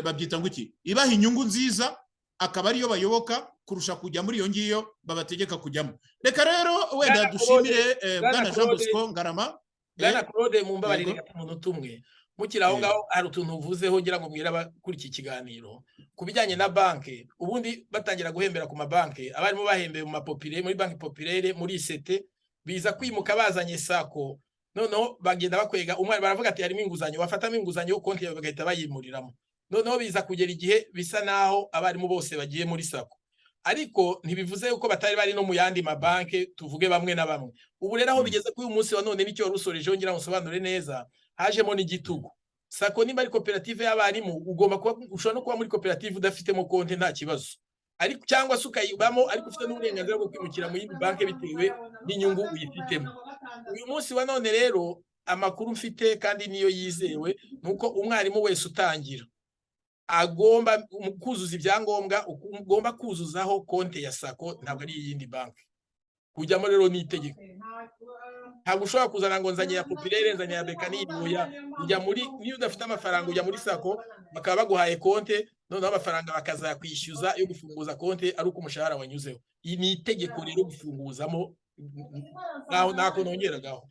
babyita ngo iki, ibaha inyungu nziza, akaba ariyo bayoboka kurusha kujya muri iyo ngiyo babategeka kujyamo. Reka rero wenda dushimire Bwana Jean Bosco Ngarama. Bwana Claude, mumbabarire umuntu tumwe mukira aho ngaho hari utuntu uvuzeho ngira ngo mwira kuri iki kiganiro kubijyanye na banki. Ubundi batangira guhembera ku mabanki, abarimo bahembeye mu mapopire muri banki populaire muri ICT biza kwimuka bazanye sako, noneho bagenda bakwega umwe baravuga ati harimo inguzanyo, bafatamo inguzanyo konti yawe bagahita bayimuriramo. Noneho biza kugera igihe bisa naho abarimo bose bagiye muri sako, ariko ntibivuze yuko batari bari no mu yandi mabanki, tuvuge bamwe na bamwe. Ubu rero aho bigeze kuri uyu munsi wa none nicyo rusoreje ngira musobanure neza, hajemo n'igitugu. Sako niba ari koperative y'abarimu ugomba kuba ushobora no kuba muri koperative udafitemo konti nta kibazo, ariko cyangwa se ukayibamo ariko ufite n'uburenganzira bwo kwimukira mu yindi banki bitewe n'inyungu uyifitemo. Uyu munsi wa none rero amakuru mfite kandi niyo yizewe nuko umwarimu wese utangira agomba kuzuza ibyangombwa, ugomba kuzuzaho konti ya sako, ntabwo ari iyindi banki. Kujyamo rero ni itegeko, ntabwo ushobora kuzana ngo nzanye ya populaire nzanye ya bekanini ujya muri, niyo udafite amafaranga ujya muri sako bakaba baguhaye konti, noneho amafaranga bakazakwishyuza yo gufunguza konti ari uko umushahara wanyuzeho. Iyi ni itegeko rero gufunguzamo, nako nongeragaho.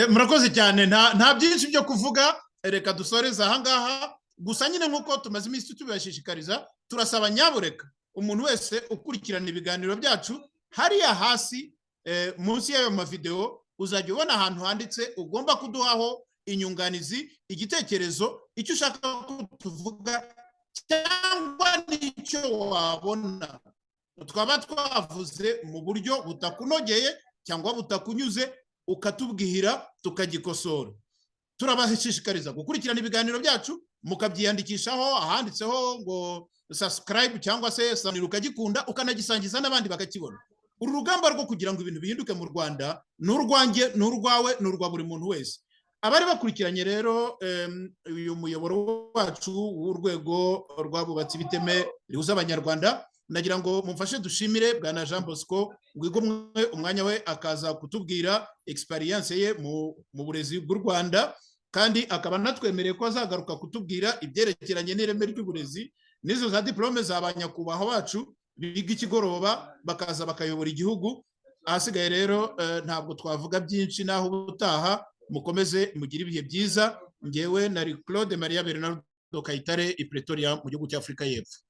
Murakoze cyane, nta byinshi byo kuvuga, reka dusoreza aha ngaha. Gusa nyine nk'uko tumaze iminsi tubashishikariza, turasaba nyabureka umuntu wese ukurikirana ibiganiro byacu hariya hasi munsi y'ayo mavideo uzajya ubona ahantu handitse ugomba kuduhaho inyunganizi, igitekerezo, icyo ushaka ko tuvuga cyangwa n'icyo wabona twaba twavuze mu buryo butakunogeye cyangwa butakunyuze ukatubwira tukagikosora. Turabashishikariza gukurikirana ibiganiro byacu, mukabyiyandikishaho ahanditseho ngo subscribe cyangwa se sanira ukagikunda, ukanagisangiza n'abandi bakakibona. Uru rugamba rwo kugira ngo ibintu bihinduke mu Rwanda ni urwanjye, ni urwawe, ni urwa buri muntu wese. Abari bakurikiranye rero uyu muyoboro wacu w'urwego rw'abubatsi biteme rihuza abanyarwanda, nagira ngo mumfashe dushimire Bwana Jean Bosco Ngwigomwe umwanya we akaza kutubwira experience ye mu burezi bw'u Rwanda, kandi akaba natwemereye ko azagaruka kutubwira ibyerekeranye n'ireme ry'uburezi n'izo za diplome za banyakubahwa bacu biga ikigoroba bakaza bakayobora igihugu. Ahasigaye rero ntabwo twavuga byinshi, naho ubutaha mukomeze mugire ibihe byiza. Ngewe nari Claude Maria Bernardo Kayitare, i Pretoria mu gihugu cya Afurika y'Epfo.